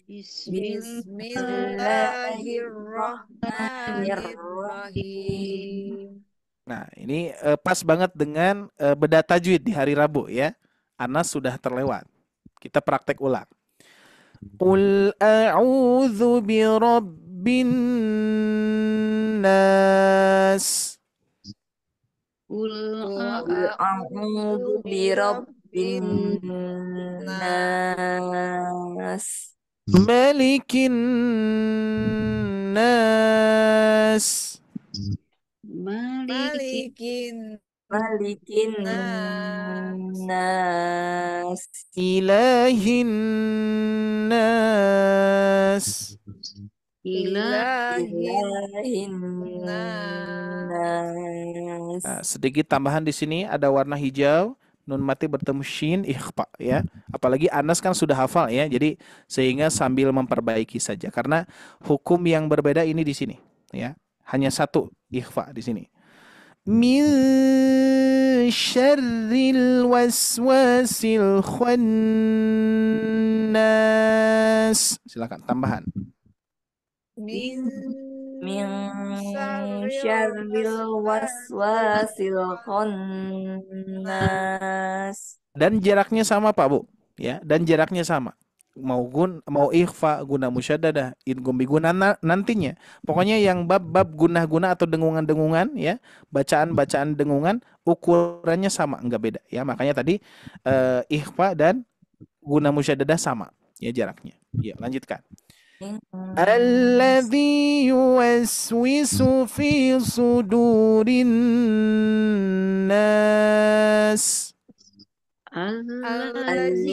Bismillahirrahmanirrahim. Nah, ini pas banget dengan beda tajwid di hari Rabu ya. Anas sudah terlewat. Kita praktek ulang. Qul a'udzu birabbin nas. Qul A'udzu birabbin nas. Malikin nas. Malikin Malikin nas. Ilahin nas. Ilahin nas. Nah, sedikit tambahan di sini ada warna hijau, nun mati bertemu shin ikhfa ya. Apalagi Anas kan sudah hafal ya. Jadi sehingga sambil memperbaiki saja karena hukum yang berbeda ini di sini ya. Hanya satu ikhfa di sini. Min syarril waswasil khannas. Silakan tambahan. min syarril waswasil khannas. Dan jaraknya sama Pak Bu ya, dan jaraknya sama. Mau ikhfa, guna musyaddadah, idgham biguna nantinya. Pokoknya yang bab gunah-gunah atau dengungan-dengungan ya, bacaan-bacaan dengungan ukurannya sama, enggak beda ya. Makanya tadi ikhfa dan guna musyaddadah sama ya jaraknya. Ya, lanjutkan. Alladzi yuwaswisu fi sudurin nas. Alladzi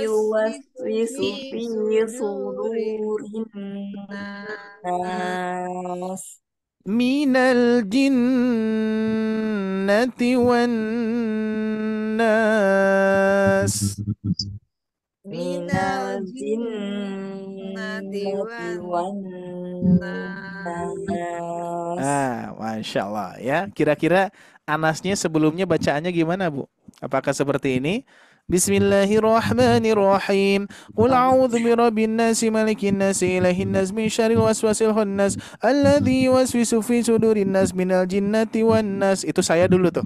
yuwaswisu fi sudurin nas. Minal jinnati wan nas. Minal jinnati wan nas. Masya Allah ya. Kira-kira Anasnya sebelumnya bacaannya gimana Bu? Apakah seperti ini? Bismillahirrahmanirrahim. Qul a'udzu birabbin nasi malikin nasi ilahin nas min syarril waswasil khannas alladzi yuwaswisu fi sudurin nas minal jinnati wan nas. Itu saya dulu tuh.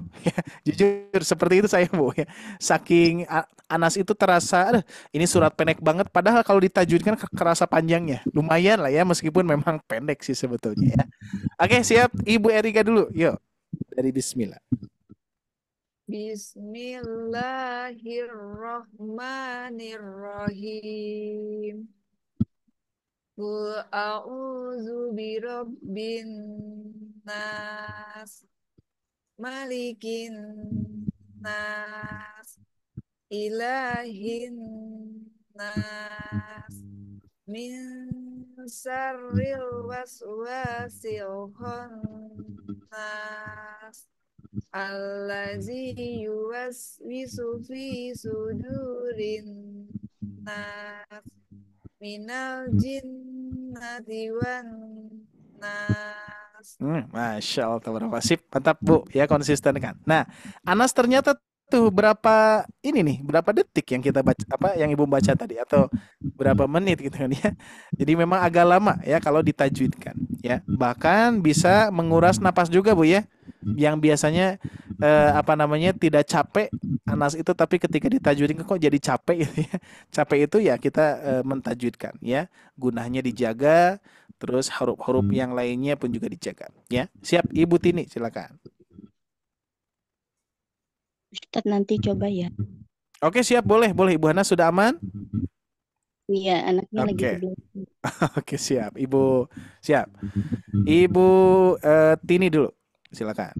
Jujur seperti itu saya Bu ya. Saking Anas itu terasa ini surat pendek banget padahal kalau ditajwidkan kerasa panjangnya. Lumayan lah ya meskipun memang pendek sih sebetulnya ya. Oke, siap Ibu Erika dulu. Yuk. Dari bismillah. Bismillahirrahmanirrahim. Qul a'udzu birabbin nas, malikin nas, ilahin nas, min syarril waswasil khannas, allazi yuwaswisu fi sudurin nas, minal jinnati wan nas. Masya Allah, sip, mantap Bu, ya konsisten kan. Nah, Anas ternyata tuh berapa detik yang kita baca, yang Ibu baca tadi atau berapa menit gitu kan ya. Jadi memang agak lama ya kalau ditajwidkan ya. Bahkan bisa menguras napas juga Bu ya. Yang biasanya apa namanya tidak capek anas itu, tapi ketika ditajwidkan kok jadi capek gitu ya. Capek itu ya kita mentajwidkan ya. Gunanya dijaga, terus huruf-huruf yang lainnya pun juga dijaga ya. Siap Ibu Tini, silakan. Ustadz nanti coba ya. Oke, siap, boleh Ibu Hana sudah aman? Iya, anaknya lagi Oke. tidur. Oke, siap. Ibu siap. Ibu Tini dulu. Silakan.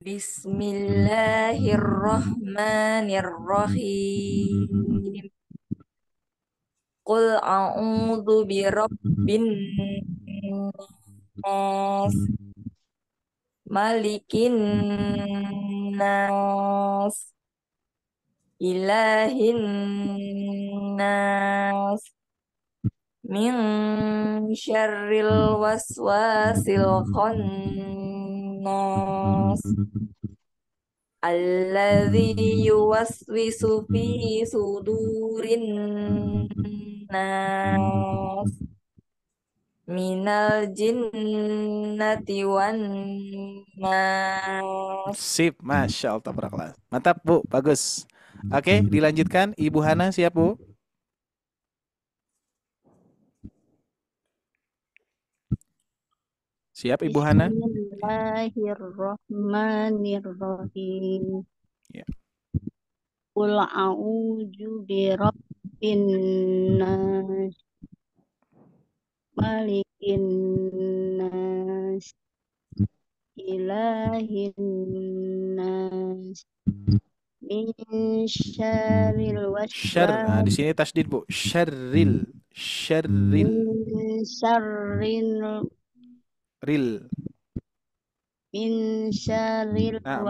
Bismillahirrahmanirrahim. Qul a'udzu birabbin nas, malikin nas, ilahin nas, min syarril waswasil khannas, alladzi yuwaswisu fi sudurin nas, minal jinnati wan nas. Sip, Masya Allah, tabarakallah. Mantap Bu, bagus. Oke, dilanjutkan. Ibu Hana siap Bu? Siap Ibu Hana? Bismillahirrahmanirrahim. Ya. Qul a'udzu birabbin nas, malikin nas, ilahin nas, min syarril Nah, di sini tasdid Bu. Syarril. min syarril Ril. min syarril Nah,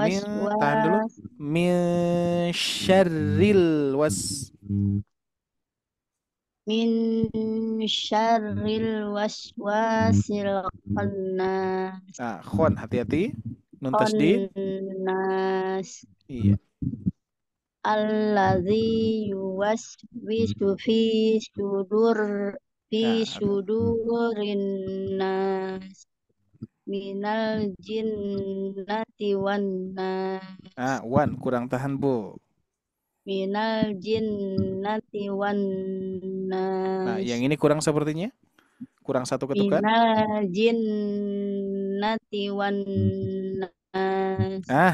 tahan dulu. Min syarril min syarril waswasil khannas. Khon, hati-hati. Nun tasdid. Khannas. Iya. Alladzi yuwaswisu sudurin nas, minal jinnati wan nas. Wan kurang tahan Bu. Minal jinnati wan nas. Nah, yang ini kurang sepertinya. Kurang satu ketukan. Minal jinnati wan nas.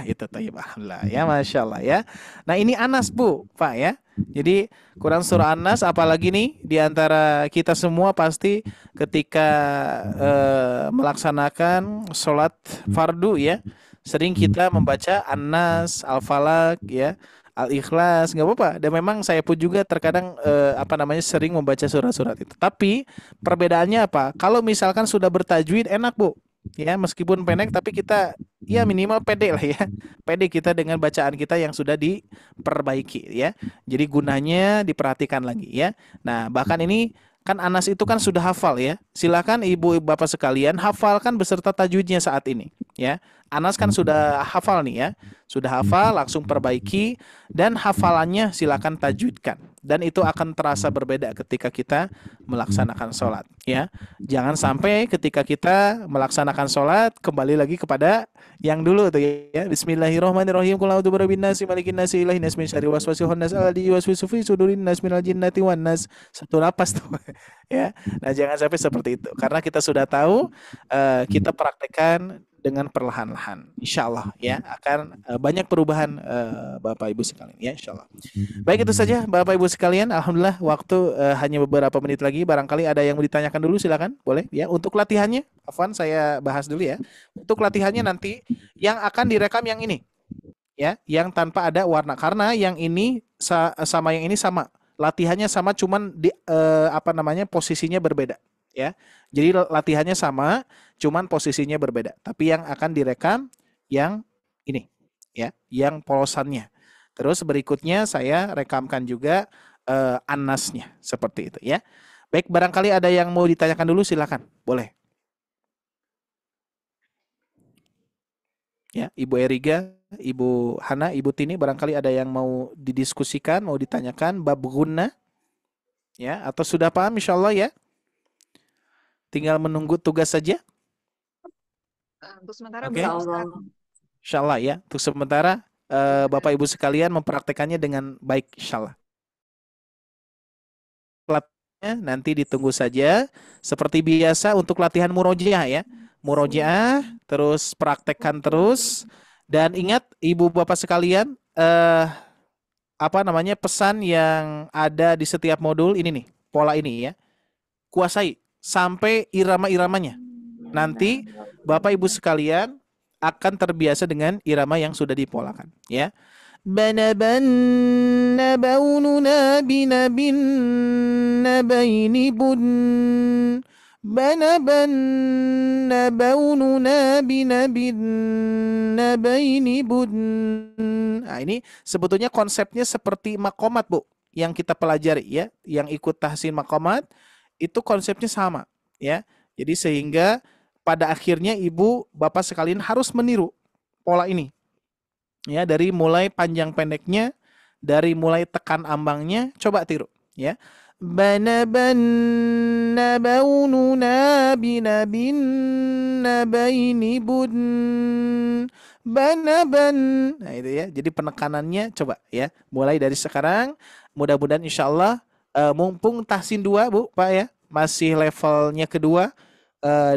Itu tayyib, alhamdulillah ya, Masya Allah ya. Nah, ini Anas Bu, Pak ya. Jadi Quran surah Anas, apalagi nih di antara kita semua pasti ketika melaksanakan sholat fardu ya, sering kita membaca Anas, Al-Falaq ya, Al-Ikhlas, nggak apa-apa. Dan memang saya pun juga terkadang sering membaca surat-surat itu. Tapi perbedaannya apa? Kalau misalkan sudah bertajwid enak Bu. Ya, meskipun pendek tapi kita ya minimal pede lah ya. Pede kita dengan bacaan kita yang sudah diperbaiki ya. Jadi gunanya diperhatikan lagi ya. Nah, bahkan ini kan Anas itu kan sudah hafal ya. Silakan Ibu Bapak sekalian hafalkan beserta tajwidnya saat ini ya. Anas kan sudah hafal nih ya. Sudah hafal, langsung perbaiki dan hafalannya silakan tajwidkan. Dan itu akan terasa berbeda ketika kita melaksanakan sholat ya. Jangan sampai ketika kita melaksanakan sholat kembali lagi kepada yang dulu tuh ya. Bismillahirrahmanirrahim. Qul a'udzu birabbin nas, malikin nas, ilahin nas, min syarri waswasil khannas, alladzi yuwaswisu fi sudurin nas, minal jinnati wan nas. Satu napas tuh ya. Nah, jangan sampai seperti itu karena kita sudah tahu, kita praktekkan dengan perlahan-lahan, insya Allah ya akan banyak perubahan Bapak Ibu sekalian ya, insya Allah. Baik, itu saja Bapak Ibu sekalian. Alhamdulillah waktu hanya beberapa menit lagi. Barangkali ada yang mau ditanyakan dulu, silakan boleh ya. Untuk latihannya, Afwan saya bahas dulu ya. Untuk latihannya nanti yang akan direkam yang ini ya, yang tanpa ada warna, karena yang ini sama yang ini sama. Latihannya sama, cuman di posisinya berbeda ya. Jadi latihannya sama, cuman posisinya berbeda. Tapi yang akan direkam yang ini ya, yang polosannya. Terus berikutnya saya rekamkan juga Anasnya seperti itu ya. Baik, barangkali ada yang mau ditanyakan dulu, silakan, boleh. Ya, Ibu Eriga, Ibu Hana, Ibu Tini, barangkali ada yang mau didiskusikan, mau ditanyakan bab gunnah ya, atau sudah paham insyaallah ya. Tinggal menunggu tugas saja. Untuk sementara Oke. belum, Ustaz. Insyaallah ya. Untuk sementara Bapak Ibu sekalian mempraktekannya dengan baik insyaallah. Latihannya nanti ditunggu saja seperti biasa untuk latihan murojaah ya. Murojaah terus praktekkan terus dan ingat Ibu Bapak sekalian pesan yang ada di setiap modul ini nih, pola ini ya. Kuasai sampai irama-iramanya. Nanti Bapak Ibu sekalian akan terbiasa dengan irama yang sudah dipolakan ya. Banabanna baununa binabin nabaini bun banabanna baununa binabin nabaini bun. Nah, ini sebetulnya konsepnya seperti makomat, Bu, yang kita pelajari ya, yang ikut tahsin makomat itu konsepnya sama ya. Jadi sehingga pada akhirnya Ibu Bapak sekalian harus meniru pola ini. Ya, dari mulai panjang pendeknya, dari mulai tekan ambangnya, coba tiru ya. Banabanna baununa binabin nabaini bun banaban. Nah itu ya. Jadi penekanannya coba ya. Mulai dari sekarang, mudah-mudahan insyaallah mumpung tahsin 2 Bu, Pak ya, masih levelnya kedua,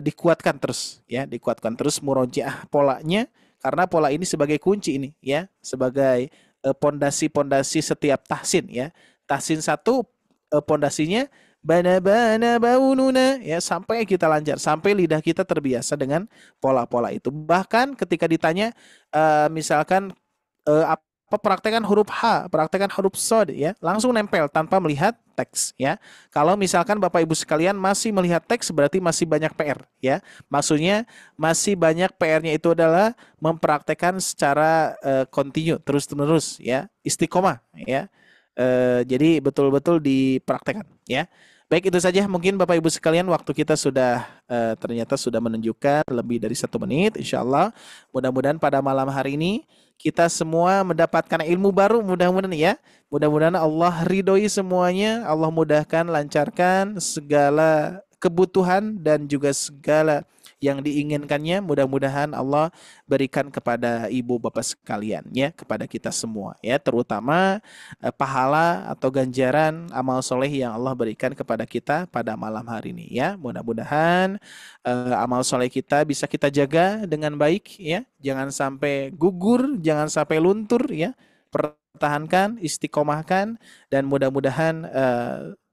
dikuatkan terus ya, dikuatkan terus murojaah polanya. Karena pola ini sebagai kunci ini ya, sebagai pondasi-pondasi setiap tahsin ya. Tahsin 1 pondasinya bana baununa ya, sampai kita lancar, sampai lidah kita terbiasa dengan pola-pola itu. Bahkan ketika ditanya misalkan praktekan huruf H, praktekan huruf Sod ya, langsung nempel tanpa melihat teks ya. Kalau misalkan Bapak Ibu sekalian masih melihat teks berarti masih banyak PR ya. Maksudnya masih banyak PR-nya itu adalah mempraktekkan secara kontinu, terus-menerus ya, istiqomah ya. Jadi betul-betul dipraktekkan ya. Baik, itu saja mungkin Bapak Ibu sekalian, waktu kita sudah ternyata sudah menunjukkan lebih dari 1 menit. Insyaallah mudah-mudahan pada malam hari ini kita semua mendapatkan ilmu baru, mudah-mudahan ya. Mudah-mudahan Allah ridhoi semuanya, Allah mudahkan, lancarkan segala kebutuhan dan juga segala yang diinginkannya. Mudah-mudahan Allah berikan kepada ibu bapak sekalian ya, kepada kita semua ya, terutama pahala atau ganjaran amal soleh yang Allah berikan kepada kita pada malam hari ini ya. Mudah-mudahan amal soleh kita bisa kita jaga dengan baik ya, jangan sampai gugur, jangan sampai luntur ya. Pertahankan, istiqomahkan, dan mudah-mudahan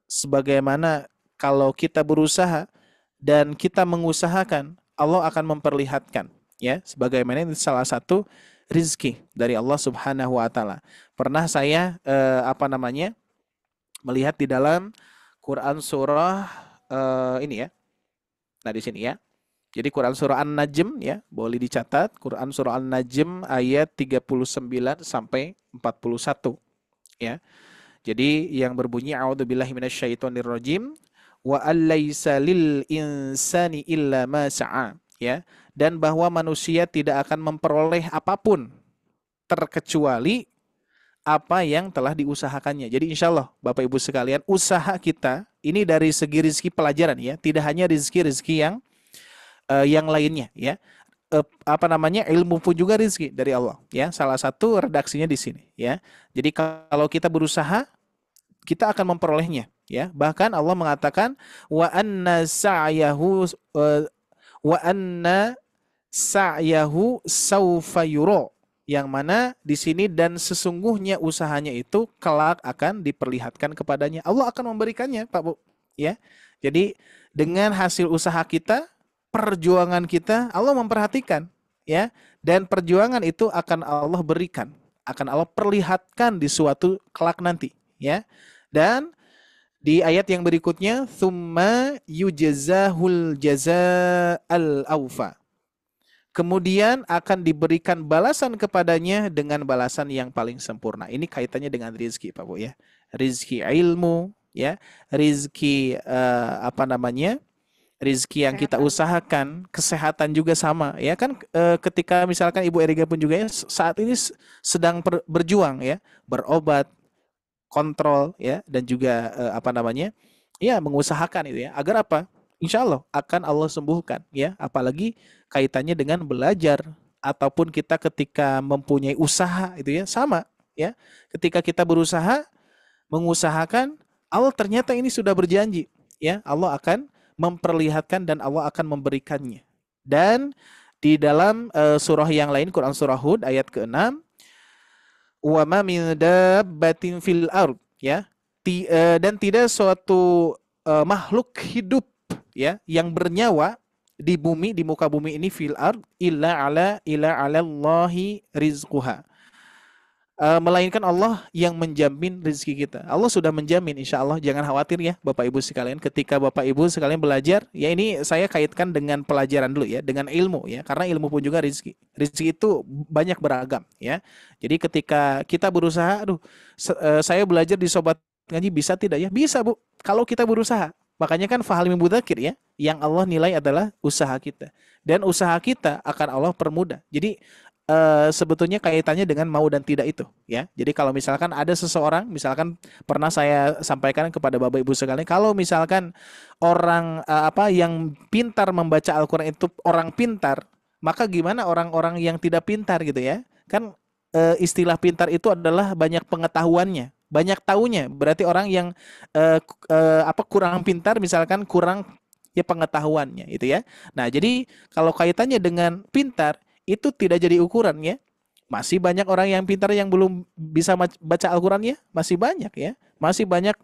sebagaimana kalau kita berusaha dan kita mengusahakan, Allah akan memperlihatkan ya, sebagaimana ini salah satu rizki dari Allah Subhanahu wa taala. Pernah saya melihat di dalam Quran surah ini ya. Nah, di sini ya. Jadi Quran surah An-Najm ya, boleh dicatat, Quran surah An-Najm ayat 39 sampai 41 ya. Jadi yang berbunyi a'udzubillahi minasyaitonirrajim wa allaisa lil insani illa ma sa'a ya, dan bahwa manusia tidak akan memperoleh apapun terkecuali apa yang telah diusahakannya. Jadi insyaallah Bapak Ibu sekalian, usaha kita ini dari segi rezeki pelajaran ya, tidak hanya rezeki yang lainnya ya. Ilmu pun juga rezeki dari Allah ya. Salah satu redaksinya di sini ya. Jadi kalau kita berusaha, kita akan memperolehnya ya. Bahkan Allah mengatakan wa anna sa'yahu saufa yura, yang mana di sini dan sesungguhnya usahanya itu kelak akan diperlihatkan kepadanya. Allah akan memberikannya, Pak Bu ya. Jadi dengan hasil usaha kita, perjuangan kita, Allah memperhatikan ya, dan perjuangan itu akan Allah berikan, akan Allah perlihatkan di suatu kelak nanti ya. Dan di ayat yang berikutnya, tsumma yujzahul jazaa'al awfa, kemudian akan diberikan balasan kepadanya dengan balasan yang paling sempurna. Ini kaitannya dengan rizki, Pak Bu ya. Rizki ilmu ya, rizki rizki yang kita usahakan, kesehatan juga sama ya kan. Ketika misalkan Ibu Erika pun juga ya, saat ini sedang berjuang ya, berobat, kontrol ya, dan juga mengusahakan itu ya, agar apa? Insya Allah akan Allah sembuhkan ya. Apalagi kaitannya dengan belajar ataupun kita ketika mempunyai usaha itu ya sama ya. Ketika kita berusaha mengusahakan, Allah ternyata ini sudah berjanji ya, Allah akan memperlihatkan dan Allah akan memberikannya. Dan di dalam surah yang lain, Quran surah Hud ayat ke-6, wa ma min dabbatin fil ard ya, dan tidak suatu makhluk hidup ya yang bernyawa di bumi, di muka bumi ini, fil ard illa ala Allahi rizquha, melainkan Allah yang menjamin rezeki kita. Allah sudah menjamin, insya Allah, jangan khawatir ya Bapak Ibu sekalian. Ketika Bapak Ibu sekalian belajar, ya ini saya kaitkan dengan pelajaran dulu ya, dengan ilmu ya, karena ilmu pun juga rezeki. Rezeki itu banyak beragam ya. Jadi ketika kita berusaha, saya belajar di Sobat Ngaji bisa tidak ya? Bisa Bu, kalau kita berusaha. Makanya kan fahal min mudzakir ya, yang Allah nilai adalah usaha kita. Dan usaha kita akan Allah permudah. Jadi sebetulnya kaitannya dengan mau dan tidak itu ya. Jadi kalau misalkan ada seseorang, misalkan pernah saya sampaikan kepada Bapak Ibu sekalian, kalau misalkan orang yang pintar membaca Al-Qur'an itu orang pintar, maka gimana orang-orang yang tidak pintar gitu ya? Kan istilah pintar itu adalah banyak pengetahuannya, banyak taunya. Berarti orang yang kurang pintar, misalkan kurang ya pengetahuannya itu ya. Nah, jadi kalau kaitannya dengan pintar itu tidak jadi ukuran ya. Masih banyak orang yang pintar yang belum bisa baca Al-Quran ya, masih banyak ya. Masih banyak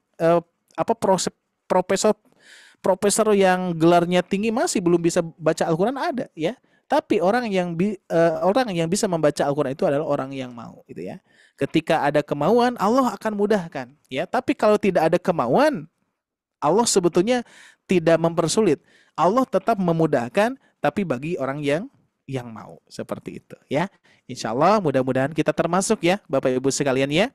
profesor yang gelarnya tinggi masih belum bisa baca Al-Quran, ada ya. Tapi orang yang bisa membaca Al-Quran itu adalah orang yang mau gitu ya. Ketika ada kemauan, Allah akan mudahkan ya. Tapi kalau tidak ada kemauan, Allah sebetulnya tidak mempersulit. Allah tetap memudahkan, tapi bagi orang yang mau, seperti itu ya. Insya Allah mudah-mudahan kita termasuk ya Bapak Ibu sekalian ya.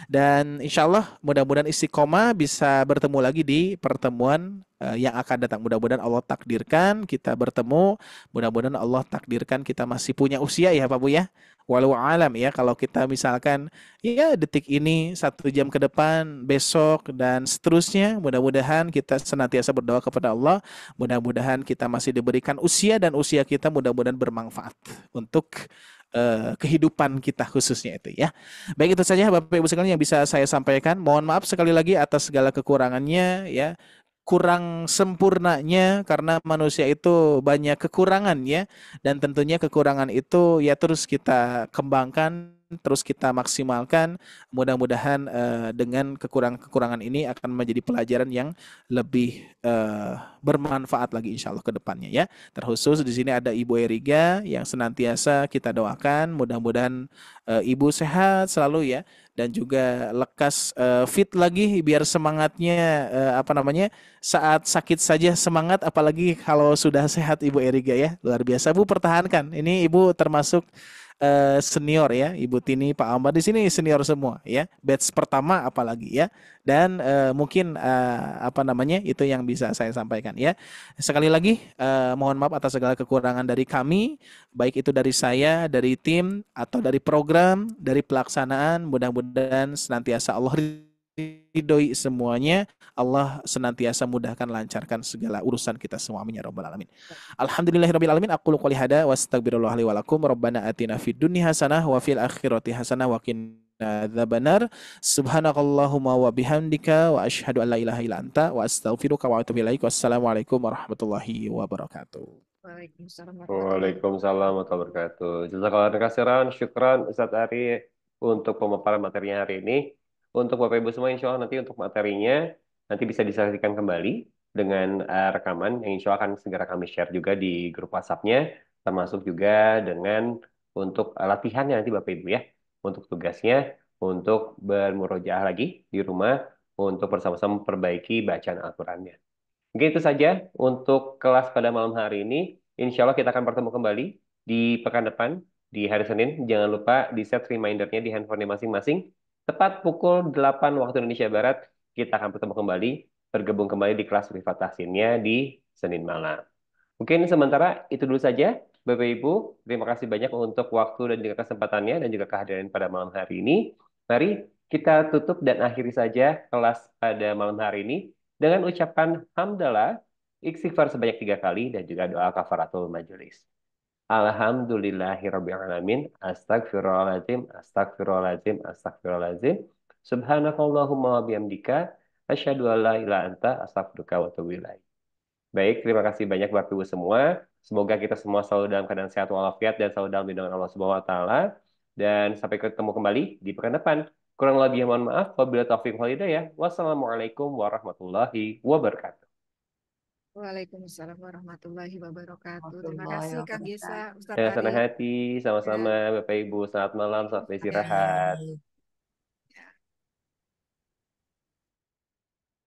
Dan insya Allah mudah-mudahan istiqomah bisa bertemu lagi di pertemuan yang akan datang. Mudah-mudahan Allah takdirkan kita bertemu. Mudah-mudahan Allah takdirkan kita masih punya usia ya Pak Bu ya. Walau alam ya, kalau kita misalkan ya detik ini, 1 jam ke depan, besok dan seterusnya, mudah-mudahan kita senantiasa berdoa kepada Allah. Mudah-mudahan kita masih diberikan usia, dan usia kita mudah-mudahan bermanfaat untuk kehidupan kita khususnya itu ya. Baik, itu saja Bapak Ibu sekalian yang bisa saya sampaikan. Mohon maaf sekali lagi atas segala kekurangannya ya. Kurang sempurnanya karena manusia itu banyak kekurangan ya, dan tentunya kekurangan itu ya terus kita kembangkan, terus kita maksimalkan. Mudah-mudahan dengan kekurangan-kekurangan ini akan menjadi pelajaran yang lebih bermanfaat lagi insya Allah ke depannya ya. Terkhusus di sini ada Ibu Eriga yang senantiasa kita doakan, mudah-mudahan Ibu sehat selalu ya, dan juga lekas fit lagi biar semangatnya saat sakit saja semangat, apalagi kalau sudah sehat Ibu Eriga ya. Luar biasa Bu, pertahankan. Ini Ibu termasuk senior ya, Ibu Tini, Pak Ambar di sini senior semua ya. Batch pertama apalagi ya. Dan mungkin itu yang bisa saya sampaikan ya. Sekali lagi mohon maaf atas segala kekurangan dari kami, baik itu dari saya, dari tim, atau dari program, dari pelaksanaan. Mudah-mudahan senantiasa Allah ridhoi semuanya. Allah senantiasa mudahkan, lancarkan segala urusan kita semua. Amin ya rabbal alamin. Alhamdulillahirabbil alamin. Aqulu qouli hada wa astaghfirullah li wa lakum. Rabbana atina fid dunya hasanah wa fil akhirati hasanah wa qina adzabannar. Subhanakallahumma wa bihamdika wa asyhadu an la ilaha illa anta wa astaghfiruka wa atubu ilaik. Wassalamualaikum warahmatullahi wabarakatuh. Waalaikumsalam warahmatullahi Waalaikumsalam warahmatullahi wabarakatuh. Jazakallahu khairan, syukran Ustadz Ari untuk pemaparan materinya hari ini. Untuk Bapak Ibu semua, insya Allah nanti untuk materinya nanti bisa disaksikan kembali dengan rekaman yang insya Allah akan segera kami share juga di grup WhatsApp-nya, termasuk juga dengan untuk latihannya nanti Bapak Ibu ya, untuk tugasnya untuk bermurojaah lagi di rumah untuk bersama-sama memperbaiki bacaan Al-Qur'annya. Mungkin itu saja untuk kelas pada malam hari ini. Insya Allah kita akan bertemu kembali di pekan depan, di hari Senin. Jangan lupa di set reminder-nya di handphone masing-masing. Tepat pukul 8 waktu Indonesia Barat, kita akan bertemu kembali, bergabung kembali di kelas privat tahsinnya di Senin malam. Mungkin sementara itu dulu saja, Bapak Ibu. Terima kasih banyak untuk waktu dan juga kesempatannya dan juga kehadiran pada malam hari ini. Mari kita tutup dan akhiri saja kelas pada malam hari ini dengan ucapan hamdalah, istighfar sebanyak 3 kali, dan juga doa kafaratul majelis. Alhamdulillahirrabbilalamin. Astagfirullahaladzim, astagfirullahaladzim, astagfirullahaladzim. Subhanakallahumma wa bihamdika. Asyhadu an la ilaha anta astaghfiruka wa atubu ilaik. Baik, terima kasih banyak Bapak Ibu semua. Semoga kita semua selalu dalam keadaan sehat walafiat dan selalu dalam lindungan Allah Subhanahu wa taala. Dan sampai ketemu kembali di pekan depan. Kurang lebih mohon maaf. Wabillahi taufiq wal hidayah. Wassalamualaikum warahmatullahi wabarakatuh. Waalaikumsalam warahmatullahi wabarakatuh. Terima kasih Kang Gesa, Ustadz Senang Arif. hati, sama-sama Bapak Ibu. Selamat malam, selamat istirahat. Baik.